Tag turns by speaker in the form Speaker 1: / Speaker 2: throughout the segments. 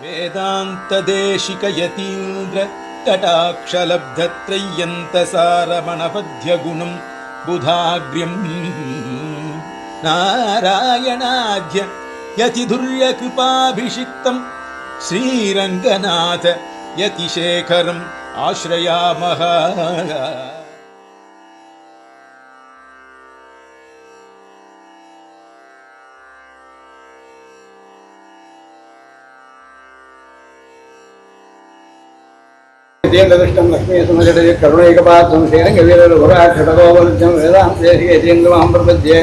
Speaker 1: வேதாந்ததேசிக யதீந்திர கடாட்சலப்தத்ரயந்தசாரமணபத்யகுணம் புதாக்ரியம் நாராயணாத்ய யதிதுர்ய கிருபாபிஷிக்தம் ஸ்ரீரங்கநாத யதிசேகரம் ஆஸ்ரயாமஹ.
Speaker 2: ृष्टं लक्ष्मी सुमजटे करुणैकपात्रं श्रीरङ्गवीरघुराक्षटगोवरुद्यं वेदान्तेशिकेन्द्रमां प्रपद्ये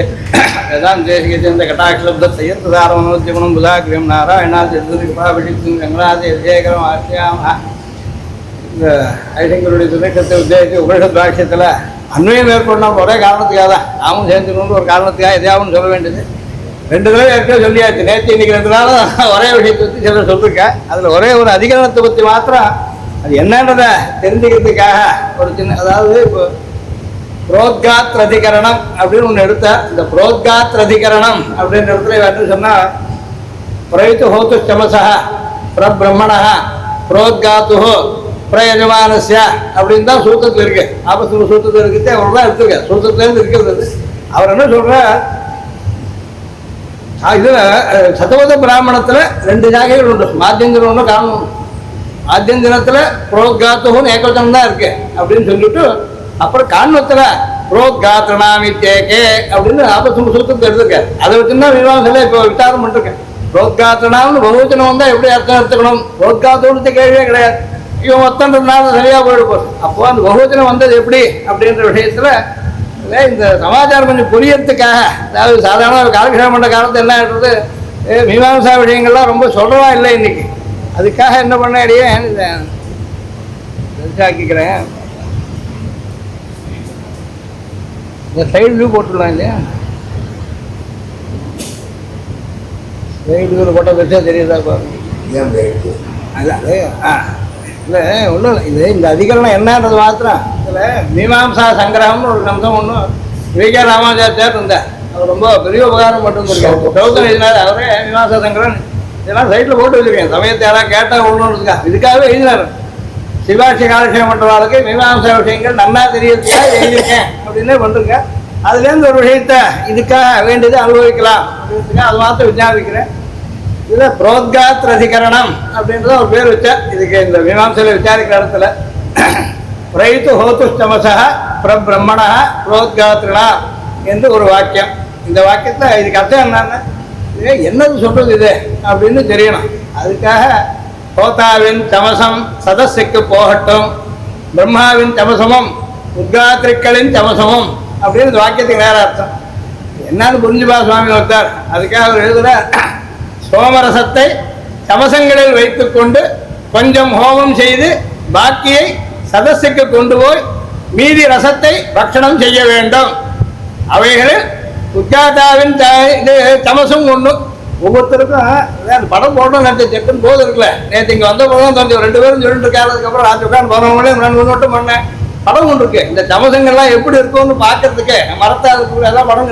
Speaker 2: वेदान्तेशिकेन्द्रकटाक्षलब्धसयन्तसारमनोद्यमनं बुधाग्र्यं नारायणादिकृपाभिषिक्तं रङ्गनाथेशेखरम् आश्रयामः. இந்த ஐசங்கருடைய துணைக்கத்தை உத்தேசித்து உபனிஷத் பாஷ்யத்தில் அன்வயம் ஏற்படணும் ஒரே காரணத்துக்காக தான் நாமும் சேர்ந்துக்கணும்னு ஒரு காரணத்துக்காக எதையாவும் சொல்ல வேண்டியது. ரெண்டு தடவை ஏற்கனவே சொல்லியாச்சு. நேற்று இன்னைக்கு 2 நாளும் ஒரே விஷயத்தை பற்றி சிலர் சொல்லியிருக்கேன். அதில் ஒரே ஒரு அதிகரணத்தை பற்றி மாத்திரம் அது என்னன்றதை தெரிஞ்சுக்கிறதுக்காக ஒரு சின்ன, அதாவது இப்போ புரோத்காத் அதிகரணம் அப்படின்னு ஒன்று எடுத்த இந்த புரோத்காத் அதிகரணம் அப்படின்ற இடத்துல என்ன சொன்னால் பிரயுத்து ஹோத்து சமசா பிரபிரம்மணா புரோத்காத்து பிரயஜமானஸ்யா அப்படின்னு தான் சூத்திரத்தில் இருக்கு. ஆபத்து சூத்திரத்தில் இருக்குது அவர் தான் எடுத்துருக்க சூத்திரத்துலேருந்து இருக்கிறது. அவர் என்ன சொல்ற, இதில் சதவத பிராமணத்தில் 2 ஜாகைகள் உண்டு. மாத்தியந்திரம் ஒன்று காரணம். ஆத்தியந்திரத்தில் புரோத்காத்துன்னு ஏகவச்சனம் தான் இருக்கு அப்படின்னு சொல்லிட்டு அப்புறம் காரணத்தில் புரோத்காத்ரணாமித்தேகே அப்படின்னு ஆபத்து சூத்திரத்தை எடுத்துருக்காரு. அதை வச்சுன்னா விவாதத்தில் இப்போ விசாரம் பண்ணிருக்கேன். புரோத்காத்ரணாம்னு பகுவச்சனம் வந்தால் எப்படி அர்த்தம் எடுத்துக்கணும், புரோத்காத்தோடு கேள்வியே கிடையாது. இவன் மொத்தன்றதுனால சரியாக போயிட்டு போகுது. அப்போ அந்த பகுவச்சனம் வந்தது எப்படி அப்படின்ற விஷயத்தில் இந்த சமாச்சாரம் கொஞ்சம் புரியறதுக்காக, அதாவது சாதாரண காலக்ஷேபம் பண்ணுற காலத்தில் என்ன ஆகிடுறது, மீமாம்சா விஷயங்கள்லாம் ரொம்ப சொல்கிறவா இல்லை இன்னைக்கு. அதுக்காக என்ன பண்ண அடியே ஆக்கிக்கிறேன். இந்த சைடு வியூ போட்டுடலாம் இல்லையா, சைடு வியூ போட்டால் பெருசாக தெரியுதா பாருங்க. அதான் இல்லை ஒன்றும் இல்லை. இது இந்த அதிகரணம் என்னன்றது மாத்திரம் இதில் மீமாம்சா சங்கிரகம்னு ஒரு அம்சம் ஒன்று விகே ராமாச்சாரியார் இருந்தார். அவர் ரொம்ப பெரிய உபகாரம் பண்ணிருக்காரு. சௌதரி எழுதினார் அவரே மீமாம்சா சங்கிரகம். இதெல்லாம் சைட்டில் போட்டு வச்சுருக்கேன். சமயத்தை யாராவது கேட்டால் ஒன்றுக்கா இதுக்காகவே எழுதினார். சிவாட்சி காலட்சேபம் பண்ணுறவாளுக்கு மீமாம்சா விஷயங்கள் நல்லா தெரியறதுக்காக எழுதியிருக்கேன் அப்படின்னே பண்ணுறேங்க. அதுலேருந்து ஒரு விஷயத்தை இதுக்காக வேண்டியதை அனுபவிக்கலாம் அப்படின்றதுக்காக அது மாத்திரம் விசாரிக்கிறேன். இதில் புரோத்காத் அதிகரணம் அப்படின்றத ஒரு பேர் வச்சா இதுக்கு இந்த மீமாம்சையில் விசாரிக்கிற இடத்துல பிரயுத்து ஹோத்துஷ்டமசா பிரபிரம்மணா புரோத்காத்ரணா என்று ஒரு வாக்கியம். இந்த வாக்கியத்தை இதுக்கு அர்த்தம் என்னன்னா என்னது சொல்றது இது அப்படின்னு தெரியணும். அதுக்காக ஹோதாவின் சமசம் சதஸுக்கு போகட்டும், பிரம்மாவின் சமசமும் உத்காத்திரிக்களின் சமசமும் அப்படின்னு இந்த வாக்கியத்துக்கு வேற அர்த்தம் என்னன்னு புரிஞ்சுபா சுவாமி ஒருத்தார். அதுக்காக அவர் எழுதுற சோமரசத்தை சமசங்களில் வைத்துக்கொண்டு கொஞ்சம் ஹோமம் செய்து பாக்கியை சதஸுக்கு கொண்டு போய் மீதி ரசத்தை பக்ஷணம் செய்ய வேண்டும். அவைகளில் உத்காதாவின் தமசும் ஒன்று. ஒவ்வொருத்தருக்கும் அந்த படம் போடணும் நேற்று செக்குன்னு போது இருக்குல்ல. நேற்று இங்கே வந்த போதும் தோன்றி 2 பேரும் சொல்லிட்டு இருக்காரு. அதுக்கப்புறம் நான் உட்காந்து போனவங்களே 2 மட்டும் பண்ணேன். படம் ஒன்று இருக்கு. இந்த தமசங்கள்லாம் எப்படி இருக்கும்னு பார்க்கறதுக்கு மரத்தை அதுக்கு எல்லாம் படம்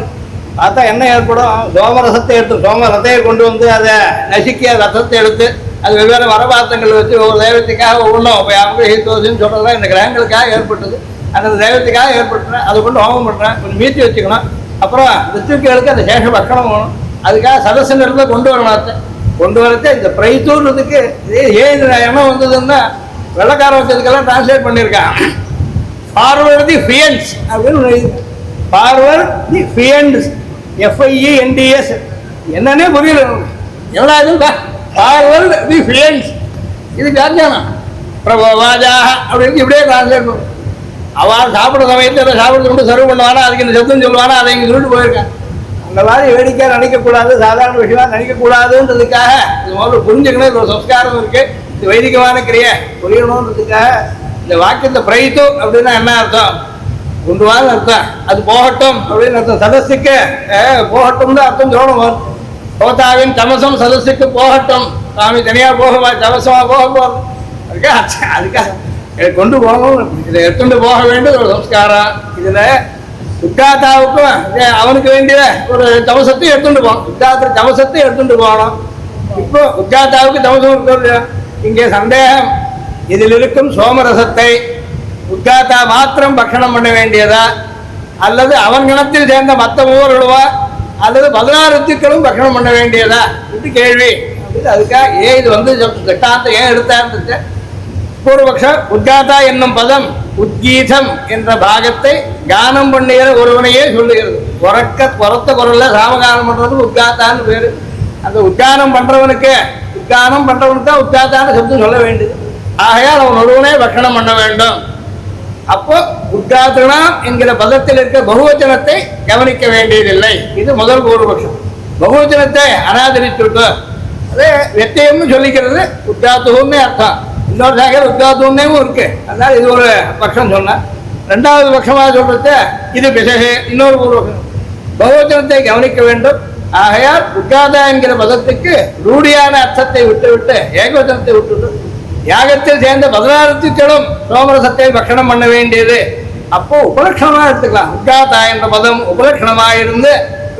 Speaker 2: பார்த்தா என்ன ஏற்படும், சோமரசத்தை எடுத்து சோமரசத்தையை கொண்டு வந்து அதை நசுக்கி ரசத்தை எடுத்து அது வெவ்வேறு வரபாத்தங்கள் வச்சு ஒவ்வொரு தெய்வத்துக்காக ஒவ்வொன்றும் இப்போ அவங்க ஹீத்தோசின்னு சொல்கிறதெல்லாம் இந்த கிரகங்களுக்காக ஏற்பட்டது. அந்த தெய்வத்துக்காக ஏற்பட்டுறேன். அதை கொண்டு ஹோமம் பண்ணுறேன். கொஞ்சம் மீட்டி வச்சுக்கணும். அப்புறம் ரித்துக்களுக்கு அந்த சேஷ பக்கணம் வேணும். அதுக்காக சதசனிடத்தில் கொண்டு வரணும். கொண்டு வரது இந்த பிரைத்தூர்றதுக்கு ஏன் எண்ணம் வந்ததுன்னா வெள்ளக்கார வச்சதுக்கெல்லாம் டிரான்ஸ்லேட் பண்ணியிருக்கான். ஃபார்வர்ட் தி ஃபியன்ஸ் அப்படின்னு ஃபார்வர்ட் தி ஃபியன்ஸ் FIENDS என்னன்னே புரியல. எவ்வளோ இதுப்பா ஃபார்வர்ட் தி ஃபியன்ஸ் இது வியாக்கியானம் பிரபோவாஜாக அப்படின்னு இப்படியே டிரான்ஸ்லேட் பண்ணும். அவள் சாப்பிட்ற சமயத்தில் சாப்பிட்றது கொண்டு சர்வ் பண்ணுவானா, அதுக்கு இந்த சப்தம் சொல்லுவானா, அதை இங்கே சொல்லிட்டு போயிருக்கேன். அந்த மாதிரி வேடிக்கையாக நினைக்கக்கூடாது, சாதாரண விஷயமாக நினைக்கக்கூடாதுன்றதுக்காக இது முதல்ல புரிஞ்சுக்கணும். இது ஒரு சம்ஸ்காரம் இருக்குது. இது வைதிகமான கிரியை புரியணுன்றதுக்காக இந்த வாக்கியத்தை பிரைத்து அப்படின்னா என்ன அர்த்தம், கொண்டு வாங்க அர்த்தம். அது போகட்டும் அப்படின்னு அர்த்தம். சதஸுக்கு போகட்டும் தான் அர்த்தம் சொல்லணும். ஹோதாவின் தமசம் சதஸுக்கு போகட்டும். சாமி தனியாக போக தமசமாக போக போகிறோம். அதுக்காக கொண்டு போகணும். இதை எடுத்துட்டு போக வேண்டிய ஒரு சம்ஸ்காரம். இதில் உத்காத்தாவுக்கும் அவனுக்கு வேண்டிய ஒரு தமசத்தையும் எடுத்துட்டு போகணும். உத்காத்திர தமசத்தையும் எடுத்துட்டு போகணும். இப்போ உத்காத்தாவுக்கு தமசம் இருக்கிறது. இங்கே சந்தேகம், இதில் இருக்கும் சோமரசத்தை உத்காத்தா மாத்திரம் பக்ஷணம் பண்ண வேண்டியதா, அல்லது அவன் கணத்தில் சேர்ந்த மற்ற மூவர்களுவா, அல்லது 16 ரித்துக்களும் பக்ஷணம் பண்ண வேண்டியதா இது கேள்வி. அதுக்காக ஏன் இது வந்து திட்டாந்தம் ஏன் எடுத்தான்னு பூர்வபக்ஷம். உத்காத்தா என்னும் பதம் உத்கீதம் என்ற பாகத்தை கானம் பண்ணுகிற ஒருவனையே சொல்லுகிறது. உரத்த குரல்ல சாமகானம் பண்றதுக்கு உத்காத்தான்னு பேரு. அந்த உத்கானம் பண்றவனுக்கு தான் உத்காத்தான்னு சப்தம் சொல்ல வேண்டியது. ஆகையால் அவன் ஒருவனே பக்ஷணம் பண்ண வேண்டும். அப்போ உத்காத்தனா என்கிற பதத்தில் இருக்க பகுவச்சனத்தை கவனிக்க வேண்டியதில்லை. இது முதல் பூர்வபக்ஷம். பகுவச்சனத்தை அனாதரிச்சுட்டு அதே வெத்தையம்னு சொல்லிக்கிறது உத்காத்துவம்னே அர்த்தம். இன்னொரு சாகர் உத்காத்துவம்னேவும் இருக்கு. அதனால இது ஒரு பட்சம் சொன்ன. ரெண்டாவது பட்சமாக சொல்றது இது பிசகு. இன்னொரு பூர்வபக்ஷம் பகுவச்சனத்தை கவனிக்க வேண்டும். ஆகையால் உத்காதா என்கிற பதத்துக்கு ரூடியான அர்த்தத்தை விட்டுவிட்டு ஏகவச்சனத்தை விட்டுவிட்டு யாகத்தில் சேர்ந்த 16 ரித்துக்களும் சோமரசத்தை பக்ஷணம் பண்ண வேண்டியது. அப்போ உபலட்சணமா எடுத்துக்கலாம். உத்காதா என்ற பதம் உபலட்சணமாக இருந்து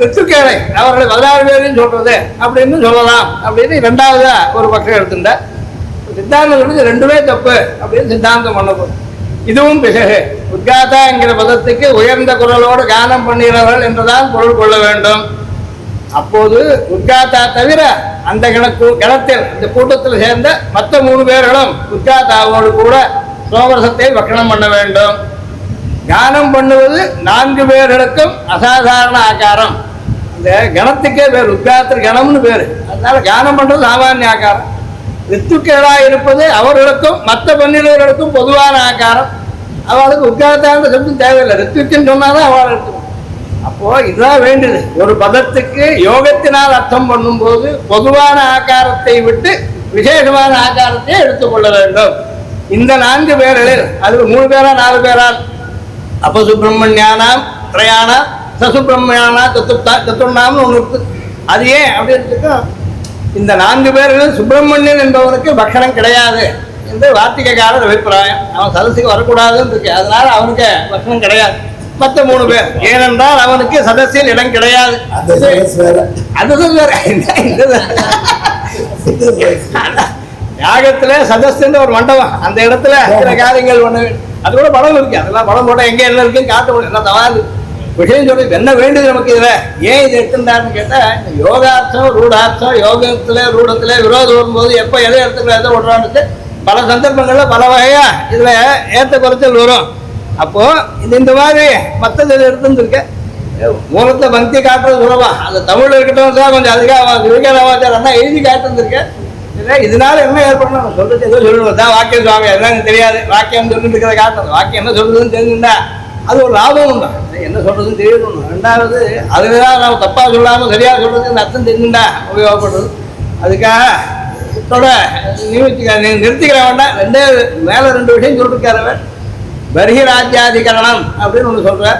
Speaker 2: ரித்துக்களை அவர்களை 16 பேரையும் சொல்றது அப்படின்னு சொல்லலாம் அப்படின்னு ரெண்டாவது ஒரு பக்கம் எடுத்துட்ட. சித்தாந்தம் சொல்றது ரெண்டுமே தப்பு அப்படின்னு சித்தாந்தம் பண்ணப்போம். இதுவும் பிசகு. உத்காதா என்கிற பதத்துக்கு உயர்ந்த குரலோடு கானம் பண்ணுகிறவர்கள் என்றுதான் பொருள் கொள்ள வேண்டும். அப்போது உத்காத்தா தவிர அந்த கணத்தில் இந்த கூட்டத்தில் சேர்ந்த மற்ற 3 பேர்களும் உத்காத்தாவோடு கூட சோமரசத்தை பக்ஷணம் பண்ண வேண்டும். கானம் பண்ணுவது 4 பேர்களுக்கும் அசாதாரண ஆகாரம். அந்த கணத்துக்கே பேர் உத்காத்திர கணம்னு பேரு. அதனால கானம் பண்றது சாமானிய ஆகாரம். ரித்துக்களாக இருப்பது அவர்களுக்கும் மற்ற 12 பொதுவான ஆகாரம். அவளுக்கு உத்காத்தான சப்தம் தேவையில்லை. ரித்துக்குன்னு சொன்னாதான் அவள் எடுத்துக்கணும். அப்போ இதுதான் வேண்டியது. ஒரு பதத்துக்கு யோகத்தினால் அர்த்தம் பண்ணும்போது பொதுவான ஆகாரத்தை விட்டு விசேஷமான ஆகாரத்தை எடுத்துக்கொள்ள வேண்டும். இந்த 4 பேர்களில் அது 3 பேரா 4 பேரால் அப்பசுப்பிரமணியானாம் திரையானா சசுப்பிரமணியானா தத்துவநாம்னு ஒன்று இருக்கு. அது ஏன் அப்படின்னு இந்த 4 பேர்கள் சுப்பிரமணியன் என்பவனுக்கு பக்ஷணம் கிடையாது என்று வார்த்திகக்காரர் அபிப்பிராயம். அவன் சதசுக்கு வரக்கூடாதுன்னு இருக்கு. அதனால அவனுக்கு பக்ஷணம் கிடையாது. மற்ற 3 பேர் ஏனென்றால் அவனுக்கு சதசில் இடம் கிடையாது. யாகத்துல சதஸ்ன்னு ஒரு மண்டபம், அந்த இடத்துல சில காரியங்கள் பண்ண அது கூட படம் இருக்கு. அதெல்லாம் படம் போட்டா எங்க என்ன இருக்குன்னு காட்ட முடியும். எல்லாம் தவாது விஷயம் சொல்லி என்ன வேண்டியது நமக்கு இதுல ஏன் இது எடுத்துட்டாருன்னு கேட்டா, யோகார்த்தம் ரூடார்த்தம் யோகத்துல ரூடத்துல விரோதம் வரும்போது எப்ப எதை எடுத்துக்கலாம் எதை விடுறான்னு பல சந்தர்ப்பங்கள்ல பல வகையா இதுல ஏத்த குறைச்சல் வரும். அப்போ இந்த மாதிரி மற்றது எடுத்துருக்க மூலத்தை பக்தி காட்டுறது சுலபம். அந்த தமிழ் இருக்கட்டும் தான் கொஞ்சம் அதிகம் விவேகானவாச்சார் அண்ணா எழுதி காட்டுருந்துருக்கேன். இல்லை இதனால என்ன ஏற்படணும் சொல்றது ஏதோ சொல்லணும் தான். வாக்கியம் சுவாமி என்னன்னு தெரியாது, வாக்கியம் சொல்லிட்டு இருக்கிறத காட்டுறது. வாக்கியம் என்ன சொல்றதுன்னு தெரிஞ்சுட்டா அது ஒரு லாபம் உண்டா. என்ன சொல்றதுன்னு தெரியணும். ரெண்டாவது அதுதான் நம்ம தப்பா சொல்லாமல் சரியா சொல்றதுன்னு அர்த்தம் தெரிஞ்சுட்டா உபயோகப்படுறது. அதுக்காக இதோட நிறுத்திக்கிற வேண்டாம். மேல 2 விஷயம் சொல்லிருக்காரு. பர்ஹிராஜ்யாதிகரணம் அப்படின்னு ஒன்று சொல்கிறேன்.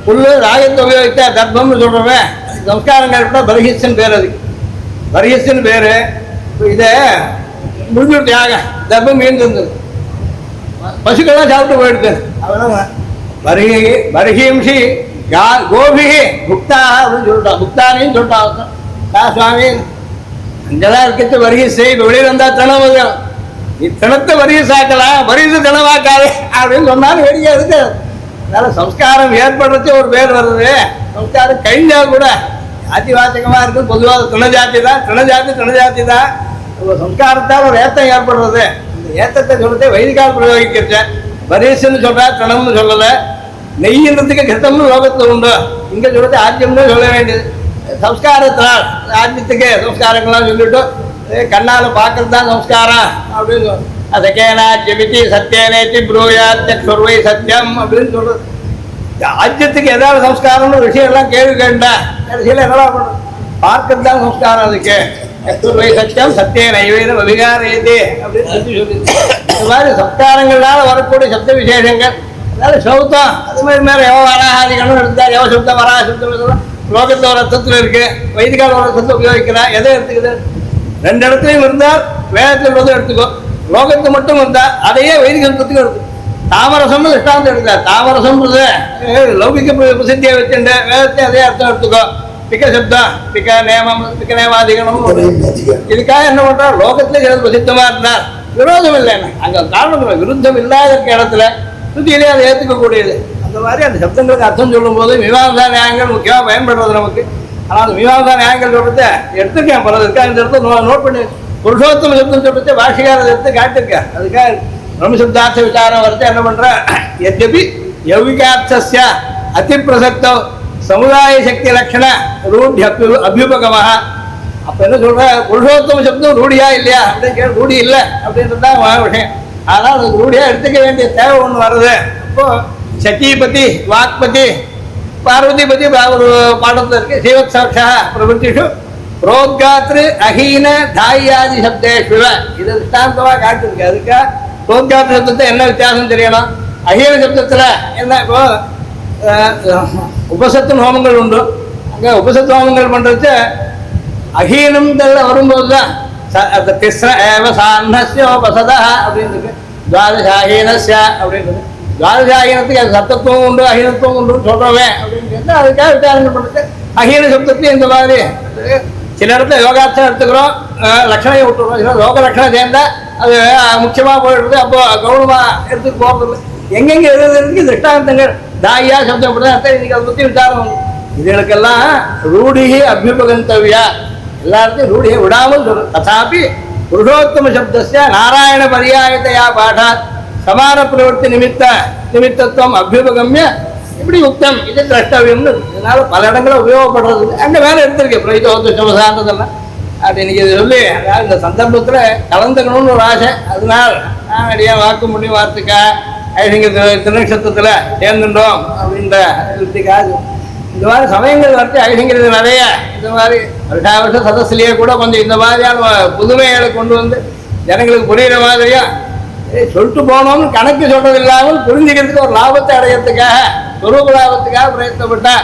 Speaker 2: புல்லு ராகத்தை உபயோகித்தா தர்ப்பம்னு சொல்கிறவன் சம்ஸ்காரங்கள் கூட பர்ஹிஸ்ன்னு பேர். அதுக்கு பர்ஹிஸ்ன்னு பேர். இதை முடிஞ்சுட்டு யாகம் தர்ப்பம் மீண்டு இருந்தது. பசுக்கெல்லாம் சாப்பிட்டு போயிடுது. அவன் பர்ஹிம்ஷி கோபிகி புக்தா அப்படின்னு சொல்லிட்டான். புக்தானின்னு சொல்லிட்டான். சுவாமி அங்கெல்லாம் இருக்கிறது பர்ஹிஸ். இப்போ வெளியில் வந்தால் தினமும் தினத்தை வரிசாக்கலாம், வரிசு தினவாக்காது அப்படின்னு சொன்னாலும் வேடிக்கை இருக்கு. அதனால சம்ஸ்காரம் ஏற்படுறது ஒரு பேர் வருது. சம்ஸ்காரம் கழிஞ்சா கூட ஜாதி வாச்சகமா இருக்கு. பொதுவாக திணஜாதி தான். சம்ஸ்காரத்தால் ஒரு ஏத்தம் ஏற்படுறது. இந்த ஏத்தத்தை சொல்றதே வைதிகால் பிரயோகிக்கிறச்ச. வரிசுன்னு சொல்றா, தினம்னு சொல்லல. நெய்யின்றதுக்கு கிருத்தம்னு லோகத்தில் உண்டு. இங்க சொல்றது ஆஜ்யம்னு சொல்ல வேண்டியது. சம்ஸ்காரத்தினால் ஆஜ்யத்துக்கு சம்ஸ்காரங்கள்லாம் சொல்லிட்டு கண்ணால பார்க்கறது தான் சம்ஸ்காரம் அப்படின்னு அதக்கேனா ஜெபித்தி சத்தியனேத்தி புரோயாத்யர்வை சத்தியம் அப்படின்னு சொல்றது. ஆஜ்யத்துக்கு ஏதாவது சம்ஸ்காரம்னு விஷயம் எல்லாம் கேள்வி கேட்டா கடைசியில் என்னடா பண்றது? பார்க்கறது தான் சம்ஸ்காரம். அதுக்கு சத்துர்வை சத்தியம் சத்திய நைவேன விகாரேதி அப்படின்னு சொல்லி இந்த மாதிரி சம்ஸ்காரங்களால வரக்கூடிய சப்த விசேஷங்கள். அதனால சௌத்தம் அது மாதிரி மேலே எவ வராதிகள்னு இருந்தா எவ சுத்தம் வரா சுத்தம் லோகத்தில் ஒரு அர்த்தத்தில் இருக்கு. வைதிகால ஒரு அர்த்தத்தை உபயோகிக்கிறா. எதை எடுத்துக்குது? 2 இடத்துலையும் இருந்தால் வேதத்தில் உள்ளதும் எடுத்துக்கோ. லோகத்தை மட்டும் இருந்தா அதையே வைதிகத்துக்கும் எடுத்து. தாமரசம்னு இஷ்டாந்தம் எடுத்தார். தாமரசம்ன்றது லௌகிக பிரசித்தியை வச்சுட்டு வேதத்தை அதே அர்த்தம் எடுத்துக்கோ. பிக்க சப்தம் பிக்க நேமம் பிக்க நேமாதிகணம் இதுக்காக என்ன பண்றார்? லோகத்துல சிலது பிரசித்தமா இருந்தார், விரோதம் இல்லை. என்ன அங்க காரணம் விருத்தம் இல்லாத இருக்க இடத்துல சுத்தியிலே அதை ஏற்றுக்கக்கூடியது. அந்த மாதிரி அந்த சப்தங்களுக்கு அர்த்தம் சொல்லும் போது மீமாம்சா நியாயங்கள் முக்கியமாக பயன்படுறது நமக்கு. ஆனால் அந்த மீமாம்சா நியாயங்கள் சொல்றத எடுத்துருக்கேன் பலது இருக்கா, இந்த இடத்துல நோட் பண்ணி புருஷோத்தம சப்தம் சொல்றதை பாஷிகாரத்தை எடுத்து காட்டிருக்கேன். அதுக்காக பிரம்மசப்தார்த்த விசாரம் வரத்தை என்ன பண்ற? எத்யபி யௌகிகார்த்தஸ்ய அதி பிரசக்தோ சமுதாய சக்தி லட்சண ரூಢி அபியுபகமாக. அப்ப என்ன சொல்ற? புருஷோத்தம சப்தம் ரூಢியா இல்லையா அப்படின்னு கேட்டு, ரூಢி இல்லை அப்படின்றது தான் விஷயம். ஆனால் அது ரூಢியா எடுத்துக்க வேண்டிய தேவை ஒன்று வருது. அப்போ சச்சீபதி வாக்பதி பார்வதி பத்தி ஒரு பாடத்தில் இருக்கு. சீவத் சாட்சா பிரபுத்திஷு புரோத்காத்ரு அஹீன தாயாதி சப்தேஸ்வர இது திஷ்டாந்தமாக காட்டிருக்கு. அதுக்காக புரோத்காத்ரு சப்தத்தை என்ன வித்தியாசம் தெரியணும். அஹீன சப்தத்தில் என்ன? இப்போ உபசத்து ஹோமங்கள் உண்டு. அங்கே உபசத்து ஹோமங்கள் பண்ணுறது அஹீனம்ல வரும்போது தான் திஸ்ர ஏவ சான்னஸ்யோபசதா அப்படின்னு இருக்கு. துவாதசாஹீனஸ்ய அப்படின்றது. துவாதசாஹீனத்துக்கு அது சத்தத்துவம் உண்டு அஹீனத்துவம் உண்டு சொல்றவேன் அப்படின்னு கேட்டால் அதுக்காக விசாரணை பண்ணுறது. அஹீன சப்தத்தையும் இந்த மாதிரி சில இடத்துல யோகார்த்தம் எடுத்துக்கிறோம், லட்சணையை விட்டுறோம். சில யோக லட்சணம் சேர்ந்தா அது முக்கியமாக போயிடுறது. அப்போ கௌரவமாக எடுத்துட்டு போகிறது. எங்கெங்கே எழுதுறதுக்கு திருஷ்டாந்தங்கள் தாயா சப்தப்படுது அர்த்தம். இன்னைக்கு அதை பற்றி விசாரம் இதுகளுக்கெல்லாம் ரூಢி அபியுபகந்தவியா எல்லாத்தையும் ரூಢியை விடாமல் சொல்றது. ததாபி புருஷோத்தம சப்தஸ்ய நாராயண பரியாயத்தையா பாடாத் சமான பிரவர்த்தி நிமித்தத்துவம் அபியுபகம்ய இப்படி உத்தம் இது திரஷ்டவியம்னு. இதனால பல இடங்களை உபயோகப்படுறது. அங்கே வேலை எடுத்திருக்கேன் பிரயோஜன சமசானதெல்லாம். அது இன்னைக்கு இது சொல்லி அதாவது இந்த சந்தர்ப்பத்தில் கலந்துக்கணும்னு ஒரு ஆசை. அதனால் நான் அடியா வாக்கு முடியும் வார்த்தைக்கா ஐசிங்க திருநக்ஷத்திரத்தில் சேர்ந்துட்டோம் அப்படின்ற இதுக்காக இந்த மாதிரி சமயங்கள் வரைச்சி ஐசிங்கிறது நிறைய. இந்த மாதிரி வருஷ சதஸ்லேயே கூட கொஞ்சம் இந்த மாதிரியான புதுமைகளை கொண்டு வந்து ஜனங்களுக்கு புரிகிற மாதிரியா சொல்லிட்டு போனோம்னு கணக்கு சொல்றது இல்லாமல் புரிஞ்சுக்கிறதுக்கு ஒரு லாபத்தை அடையிறதுக்காக சொரூப லாபத்துக்காக பிரயத்தப்பட்டா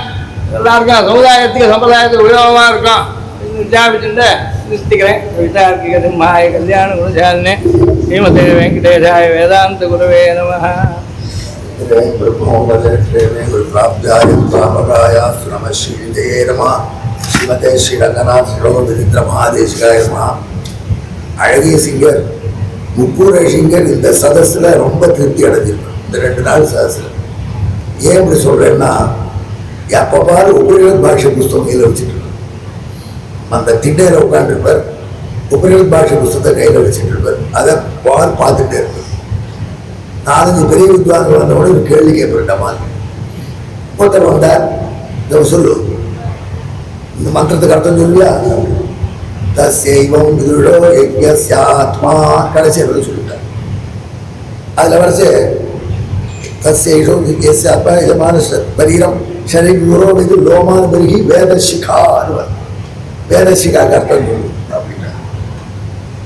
Speaker 2: எல்லாருக்கும் சமுதாயத்துக்கு சம்பிரதாயத்துக்கு உபயோகமாக இருக்கும் அப்படின்னு விசாரிச்சுட்டு நிறுத்திக்கிறேன். விசாரிக்கிறது மாய கல்யாண குணசாலினே ஸ்ரீமதே வெங்கடேஷாய வேதாந்த குருவே நமஹ.
Speaker 3: ஸ்ரீமதே ஸ்ரீ ரங்கநாத் ஸ்ரீ மகாதேசிகாய நமஹ. அழகிய சிங்கர் முக்கூர சிங்கர் இந்த சதஸ்ல ரொம்ப திருப்தி அடைஞ்சிருக்கும் இந்த 2 நாள் சதஸ்ல. ஏன் இப்படி சொல்றேன்னா, எப்ப பாரு உபரிகள் பாஷை புஸ்தகம் கையில் வச்சுட்டு இருப்பார். அந்த திண்ணையில உட்காந்துருப்பார், உபரிகள் பாஷை புஸ்தகத்தை கையில் வச்சுட்டு இருப்பார். அதை பார்த்துட்டே இருப்பார். 4-5 பெரிய வித்வான்கள் வந்தவொடனே ஒரு கேள்வி கேட்பா. ஒருத்தர் வந்தார், இதை சொல்லு, இந்த மந்திரத்துக்கு அர்த்தம் சொல்லியா? தஸ்யைவம் விதுஷோ யஜ்ஞஸ்யாத்மா கடைசியாக சொல்லிட்டார். அதில் வரைச்சு தஸ்யைஷோ யஜ்ஞஸ்யாத்மா யஜமான பரீரம் ஷரீரோ இது லோமான பெருகி வேதசிகான்னு வேதசிகாக்கு அர்த்தம் சொல்லு அப்படின்னா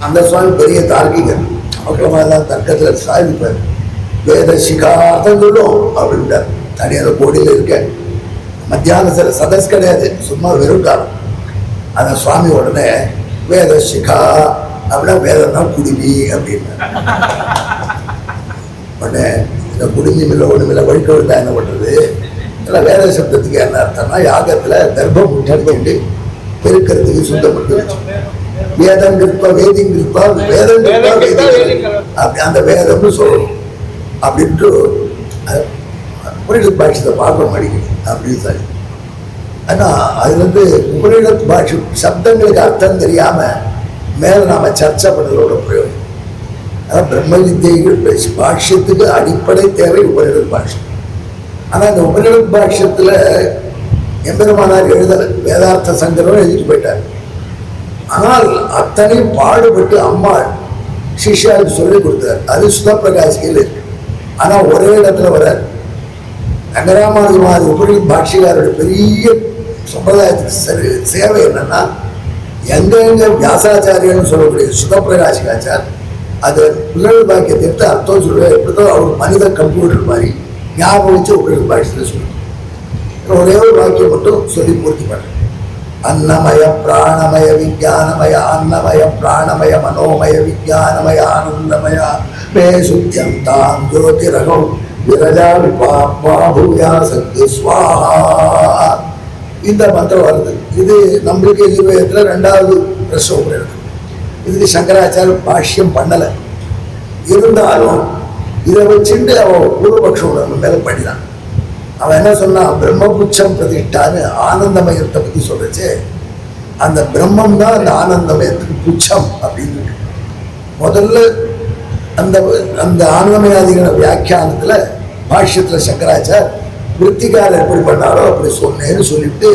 Speaker 3: அந்த சுவாமி பெரிய தார்க்கிகர். அப்புறமா எல்லாம் தர்க்கத்தில் சாதிப்பார். வேதசிகா அர்த்தம் சொல்லும் அப்படின்ட்டார். தனியாக கோடியில் இருக்க மத்தியானத்தில் சதஸ் கிடையாது, சும்மா வெறும் காலம். அந்த சுவாமி உடனே வேதசிகா அப்படின்னா வேதம்னா குடிமி அப்படின்னு உடனே இந்த குடிமி மில்ல ஒன்று மில்ல வழிக்க விழுந்தா என்ன பண்ணுறது? இல்லை வேத சப்தத்துக்கு என்ன அர்த்தம்னா யாகத்தில் கர்ப்பம் முன்னாடி பெருக்கிறதுக்கு சுத்தப்பட்டு வச்சு வேதம் கிருப்பா வேதிங் கிருப்பா வேதம் கிருப்பா வேதிங் அப்படி அந்த வேதம்னு சொல்லணும் அப்படின்ட்டு உபநிடத் பாஷத்தை பார்க்க மாட்டேங்குது அப்படின்னு சொல்லி. ஆனால் அது உபநிடத் பாஷை சப்தங்களுக்கு அர்த்தம் தெரியாமல் மேலே நாம் சர்ச்சை பண்ணுறதோட பிரயோஜனம். அதான் பிரம்ம வித்தியைகள் பாஷ்யத்துக்கு அடிப்படை தேவை உபநிடத் பாஷ்யம். ஆனால் இந்த உபநிடத் பாஷ்யத்தில் எம்பெருமானார் எழுதலை, வேதார்த்த சங்கரம் எழுதிட்டு போயிட்டார். ஆனால் அத்தனை பாடுபட்டு அம்மாள் சிஷ்யாவுக்கு சொல்லிக் கொடுத்தார். அது சுதப்பிரகாசிகள் இருக்கு. ஆனால் ஒரே இடத்துல வரார். ரங்கராமானுஜமாதி உபநிடத் பாஷ்யக்காரோட பெரிய சம்பிரதாயத்துக்கு சேவை என்னன்னா, எங்க வியாசாச்சாரியன்னு சொல்லக்கூடிய சுதப்பிரகாசிகாச்சார் அது உபநிடத் பாக்கியத்தை எடுத்து அர்த்தம் சொல்லுவார். எப்படிதான் அவர் மனித கம்ப்யூட்டர் மாதிரி ஞாபகம் வச்சு உபநிடத் பாஷ்யத்தை சொல்லுவார். ஒரே ஒரு வாக்கியம் மட்டும் சொல்லி பூர்த்தி பண்ணுறேன். அன்னமய பிராணமய விஜானமய அன்னமய பிராணமய மனோமய விஜானமய ஆனந்தமய மே சுத்தியம் தாம் ஜோதிரகம் விரஜா விபாபூயா சக்தி ஸ்வாஹா. இந்த மந்திரம் வருது. இது நம்மளுக்கு யஜுர்வேதத்தில் 2வது பிரஷ்ன உபநிடதம். இதுக்கு சங்கராச்சாரியர் பாஷ்யம் பண்ணலை. இருந்தாலும் இதை வச்சுட்டு அவன் பூர்வபக்ஷம் நம்ம மேலே பண்ணினான். அவன் என்ன சொன்னான், பிரம்மபுச்சம் பிரதிஷ்டான்னு ஆனந்தமயத்தை பற்றி சொல்றச்சு. அந்த பிரம்மம் தான் அந்த ஆனந்தமயத்துக்கு புச்சம் அப்படின்னு முதல்ல அந்த அந்த ஆனந்தமயாதிகள வியாக்கியானத்தில் பாஷ்யத்தில் சங்கராச்சார் விற்த்திகார் எப்படி பண்ணாரோ அப்படி சொன்னேன்னு சொல்லிவிட்டு,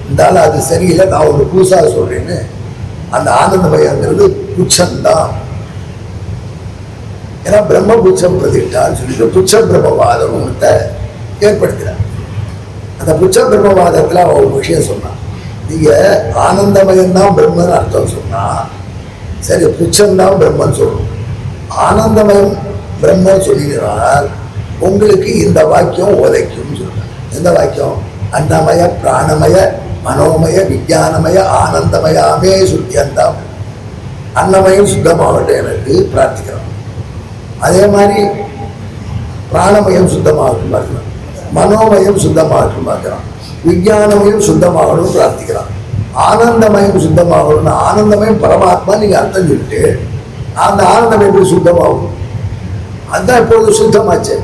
Speaker 3: இருந்தாலும் அது சரியில்லை, நான் ஒரு புதுசாக சொல்றேன்னு அந்த ஆனந்தமயங்கிறது புச்சம்தான். ஏன்னா பிரம்ம புச்சம் பிரதிஷ்டான்னு சொல்லிட்டு புச்ச பிரம்மவாதம் ஒன்றத்தை ஏற்படுத்தினார். அந்த புச்ச பிரம்மவாதத்தில் அவன் ஒரு விஷயம் சொன்னான். நீங்கள் ஆனந்தமயம்தான் பிரம்மன் அர்த்தம் சொன்னால் சரி, புச்சம்தான் பிரம்மன் சொல்லணும். ஆனந்தமயம் பிரம்மன் சொல்லினால் உங்களுக்கு இந்த வாக்கியம் உதைக்கும் சொல்லுங்க. எந்த வாக்கியம்? அன்னமய பிராணமய மனோமய விஞ்ஞானமய ஆனந்தமயாமே சுத்தியந்தாம். அன்னமயம் சுத்தமாகட்டும் எனக்கு பிரார்த்திக்கிறோம். அதே மாதிரி பிராணமயம் சுத்தமாகட்டும் பார்க்கலாம், மனோமயம் சுத்தமாகட்டும் பார்க்கலாம், விஞ்ஞானமயம் சுத்தமாகணும் பிரார்த்திக்கிறான். ஆனந்தமயம் சுத்தமாகணும்னு ஆனந்தமயம் பரமாத்மா நீங்கள் அர்த்தம் சொல்லிட்டு அந்த ஆனந்தம் எப்படி சுத்தமாகும்? அதுதான் இப்பொழுது சுத்தமாச்சு.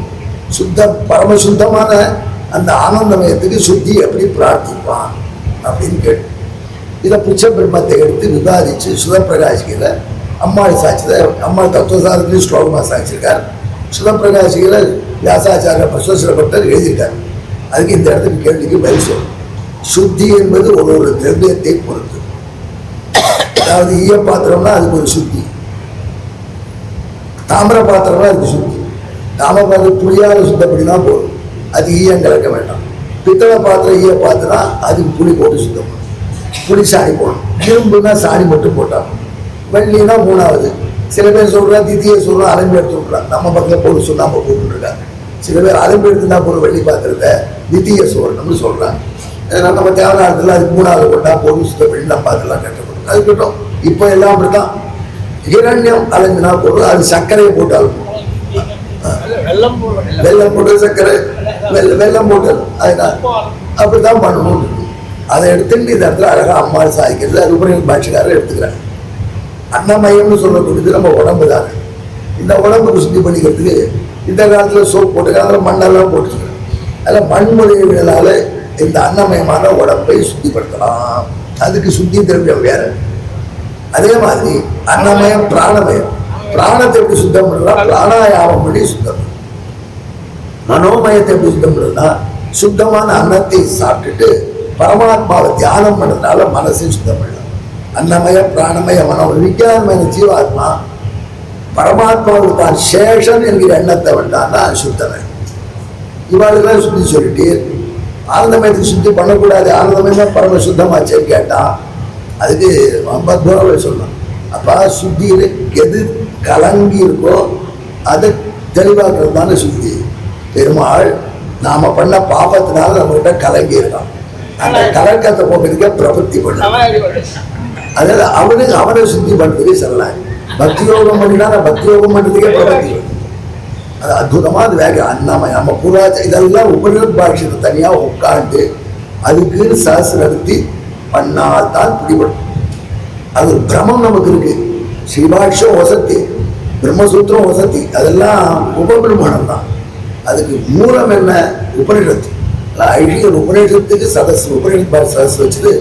Speaker 3: பரமசுத்தமான அந்த ஆனந்தமயத்துக்கு சுத்தி எப்படி பிரார்த்திப்பான் அப்படின்னு கேட்டு இதை புச்ச பிரம்மத்தை எடுத்து விவாதிச்சு சுதப்பிரகாசிகளை அம்மாள் சாட்சியில் அம்மாள் தத்துவசாரத்திலையும் ஸ்லோகமாக சாட்சியிருக்கார். சுதப்பிரகாசிகளை வியாசாச்சாரிய பிரசோசரப்பட்டர் எழுதியிருக்கார். அதுக்கு இந்த இடத்துக்கு கேள்விக்கு பதில் சொல்லும். சுத்தி என்பது ஒரு திரவியத்தை பொறுத்து. அதாவது ஈய பாத்திரம்னா அதுக்கு ஒரு சுத்தி, தாமிர பாத்திரம்னா அதுக்கு சுத்தி. தாமிர பாத்திரம் புளியால் சுத்தப்படினா போதும், அது ஈயம் கலக்க வேண்டாம். பித்தளை பாத்திரம் ஈய பாத்திரம் அதுக்கு புளி போட்டு சுத்தம் பண்ணும், புளி சாணி போடணும். இரும்புனா சாணி மட்டும் போட்டாங்க. வெள்ளினா 3வது. சில பேர் சொல்கிறா தித்தியை சொல்கிறோம், அலம்பி எடுத்து விட்றாங்க. நம்ம பக்கத்தில் போட்டு சுண்ணாம்பு போட்டுருக்காங்க. சில பேர் அலம்பி எடுத்துனா போகிற வெள்ளி பாத்திரத்தை தித்தியை சொல்லணும்னு சொல்கிறாங்க. அதனால் நம்ம தேவையான அதுக்கு 3வது கொண்டா போட்டு சுத்தம் பண்ணி நம்ம அதெல்லாம் கட்டப்படும். அது கிட்டும். இப்போ எல்லாம் அப்படி தான். ஹிரண்யம் அலம்பினா போடுறது, அது சர்க்கரையை போட்டாலும் வெள்ளம் போட்டு சர்க்கரை வெள்ளம் போட்டு அதனால் அப்படித்தான் பண்ணணும். அதை எடுத்துட்டு இந்த இடத்துல அழகாக அம்மாள் சாதிக்கிறது. அது உபநிடத பாட்சிக்காரர் எடுத்துக்கிறாங்க. அன்னமயம்னு சொல்லக்கூடியது நம்ம உடம்பு தானே. இந்த உடம்புக்கு சுத்தி பண்ணிக்கிறதுக்கு இந்த காலத்தில் சோப் போட்டுக்கிறாங்க, அதில் மண்ணெல்லாம் போட்டுருக்காங்க. அதில் மண்முறையினால இந்த அன்னமயமான உடம்பை சுத்திப்படுத்தலாம். அதுக்கு சுத்தி திரவியம் வேற. அதே மாதிரி அன்னமயம் பிராணமயம், பிராணத்தை எப்படி சுத்தம் பண்ணலாம்? பிராணாயாமம் பண்ணி சுத்தம் பண்ணலாம். மனோமயத்தை எப்படி சுத்தம் பண்ணலாம்? சுத்தமான அன்னத்தை சாப்பிட்டுட்டு பரமாத்மாவை தியானம் பண்ணதுனால மனசை சுத்தம் பண்ணலாம். அன்னமய பிராணமய மனோ விஞ்ஞானமய ஜீவாத்மா பரமாத்மாவுக்கு தான் சேஷன் என்கிற எண்ணத்தை வேண்டாம்னா சுத்தனை. இவாளுக்கெல்லாம் சுத்தி சொல்லிட்டு ஆனந்தமயத்துக்கு சுத்தி பண்ணக்கூடாது, ஆனந்தமயமா பரம சுத்தமாச்சேன்னு கேட்டான். அதுக்கு ரொம்ப தூரம் சொல்லலாம். அப்போ சுத்தியில் எது கலங்கி இருக்கோ அதை தெளிவாக்குறது தானே சுத்தி. பெருமாள் நாம பண்ண பாபத்தினால நம்மகிட்ட கலங்கி இருக்கான். அந்த கலக்கத்தை போகிறதுக்கே பிரபத்தி பண்ண. அதாவது அவனை சுத்தி பண்ணுறதுக்கே சொல்லலாம். பக்தி யோகம் பண்ணினா பக்தி யோகம் பண்ணுறதுக்கே பிரபத்தி. அது அற்புதமாக அது வேக அண்ணாம நம்ம புராஜ இதெல்லாம் உபநிடத பாஷ்யத்தை தனியாக உட்காந்து அதுக்குன்னு சாஸ்திரம் நடத்தி பண்ணால்தான் பிடிபடும். அது ஒரு பிரமம் நமக்கு இருக்கு. ஸ்ரீபாஷ்யம் வசதி, பிரம்மசூத்திரம் வசதி, அதெல்லாம் உபபிரமணம் தான். அதுக்கு மூலம் என்ன? உபநிடத்து. ஐஷியர் உபநிடத்துக்கு சதஸ் உபநிடத சதஸ் வச்சுட்டு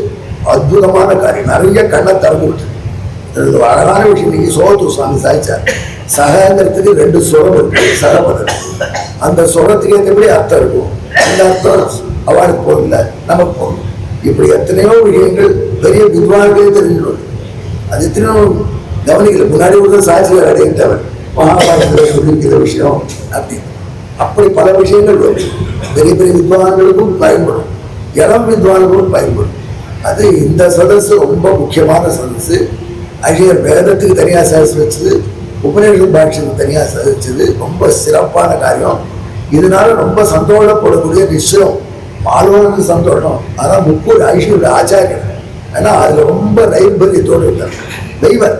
Speaker 3: அற்புதமான காரியம். நிறைய கண்ணை திறந்து விட்டு அழகான விஷயம். இன்னைக்கு சோத்து சுவாமி சாய்ச்சார். சகங்கிறதுக்கு 2 சுரம் இருக்கு. சகபதம் அந்த சுரத்துக்கு ஏற்றபடி அர்த்தம் இருக்கும். அந்த அர்த்தம் அவளுக்கு போகல, நமக்கு போகணும். இப்படி எத்தனையோ விஷயங்கள் பெரிய வித்வான்களே தெரிஞ்சிடும். அது எத்தனையோ கவனிக்கல. முன்னாடி ஒரு சாட்சியார் அடையிட்டவன் மகாபாரதத்தில் சொல்லியிருக்கிற விஷயம் அப்படி அப்படி பல விஷயங்கள் வரும். பெரிய பெரிய வித்வான்களுக்கும் பயன்படும், இளம் வித்வான்களுக்கும் பயன்படும். அது இந்த சதஸ் ரொம்ப முக்கியமான சதஸ். ஐயர் வேதத்துக்கு தனியாக சதஸ் வச்சது, உபநிடத பாஷ்யத்துக்கு தனியாக சதிச்சது ரொம்ப சிறப்பான காரியம். இதனால ரொம்ப சந்தோஷப்படக்கூடிய விஷயம். மாணவனுக்கு சந்தோஷம். ஆனால் முக்கூர் ஐஷியோட ஆச்சாரியர் ஏன்னா அதில் ரொம்ப நைர்பல்யத்தோடு இருந்தார். தெய்வர்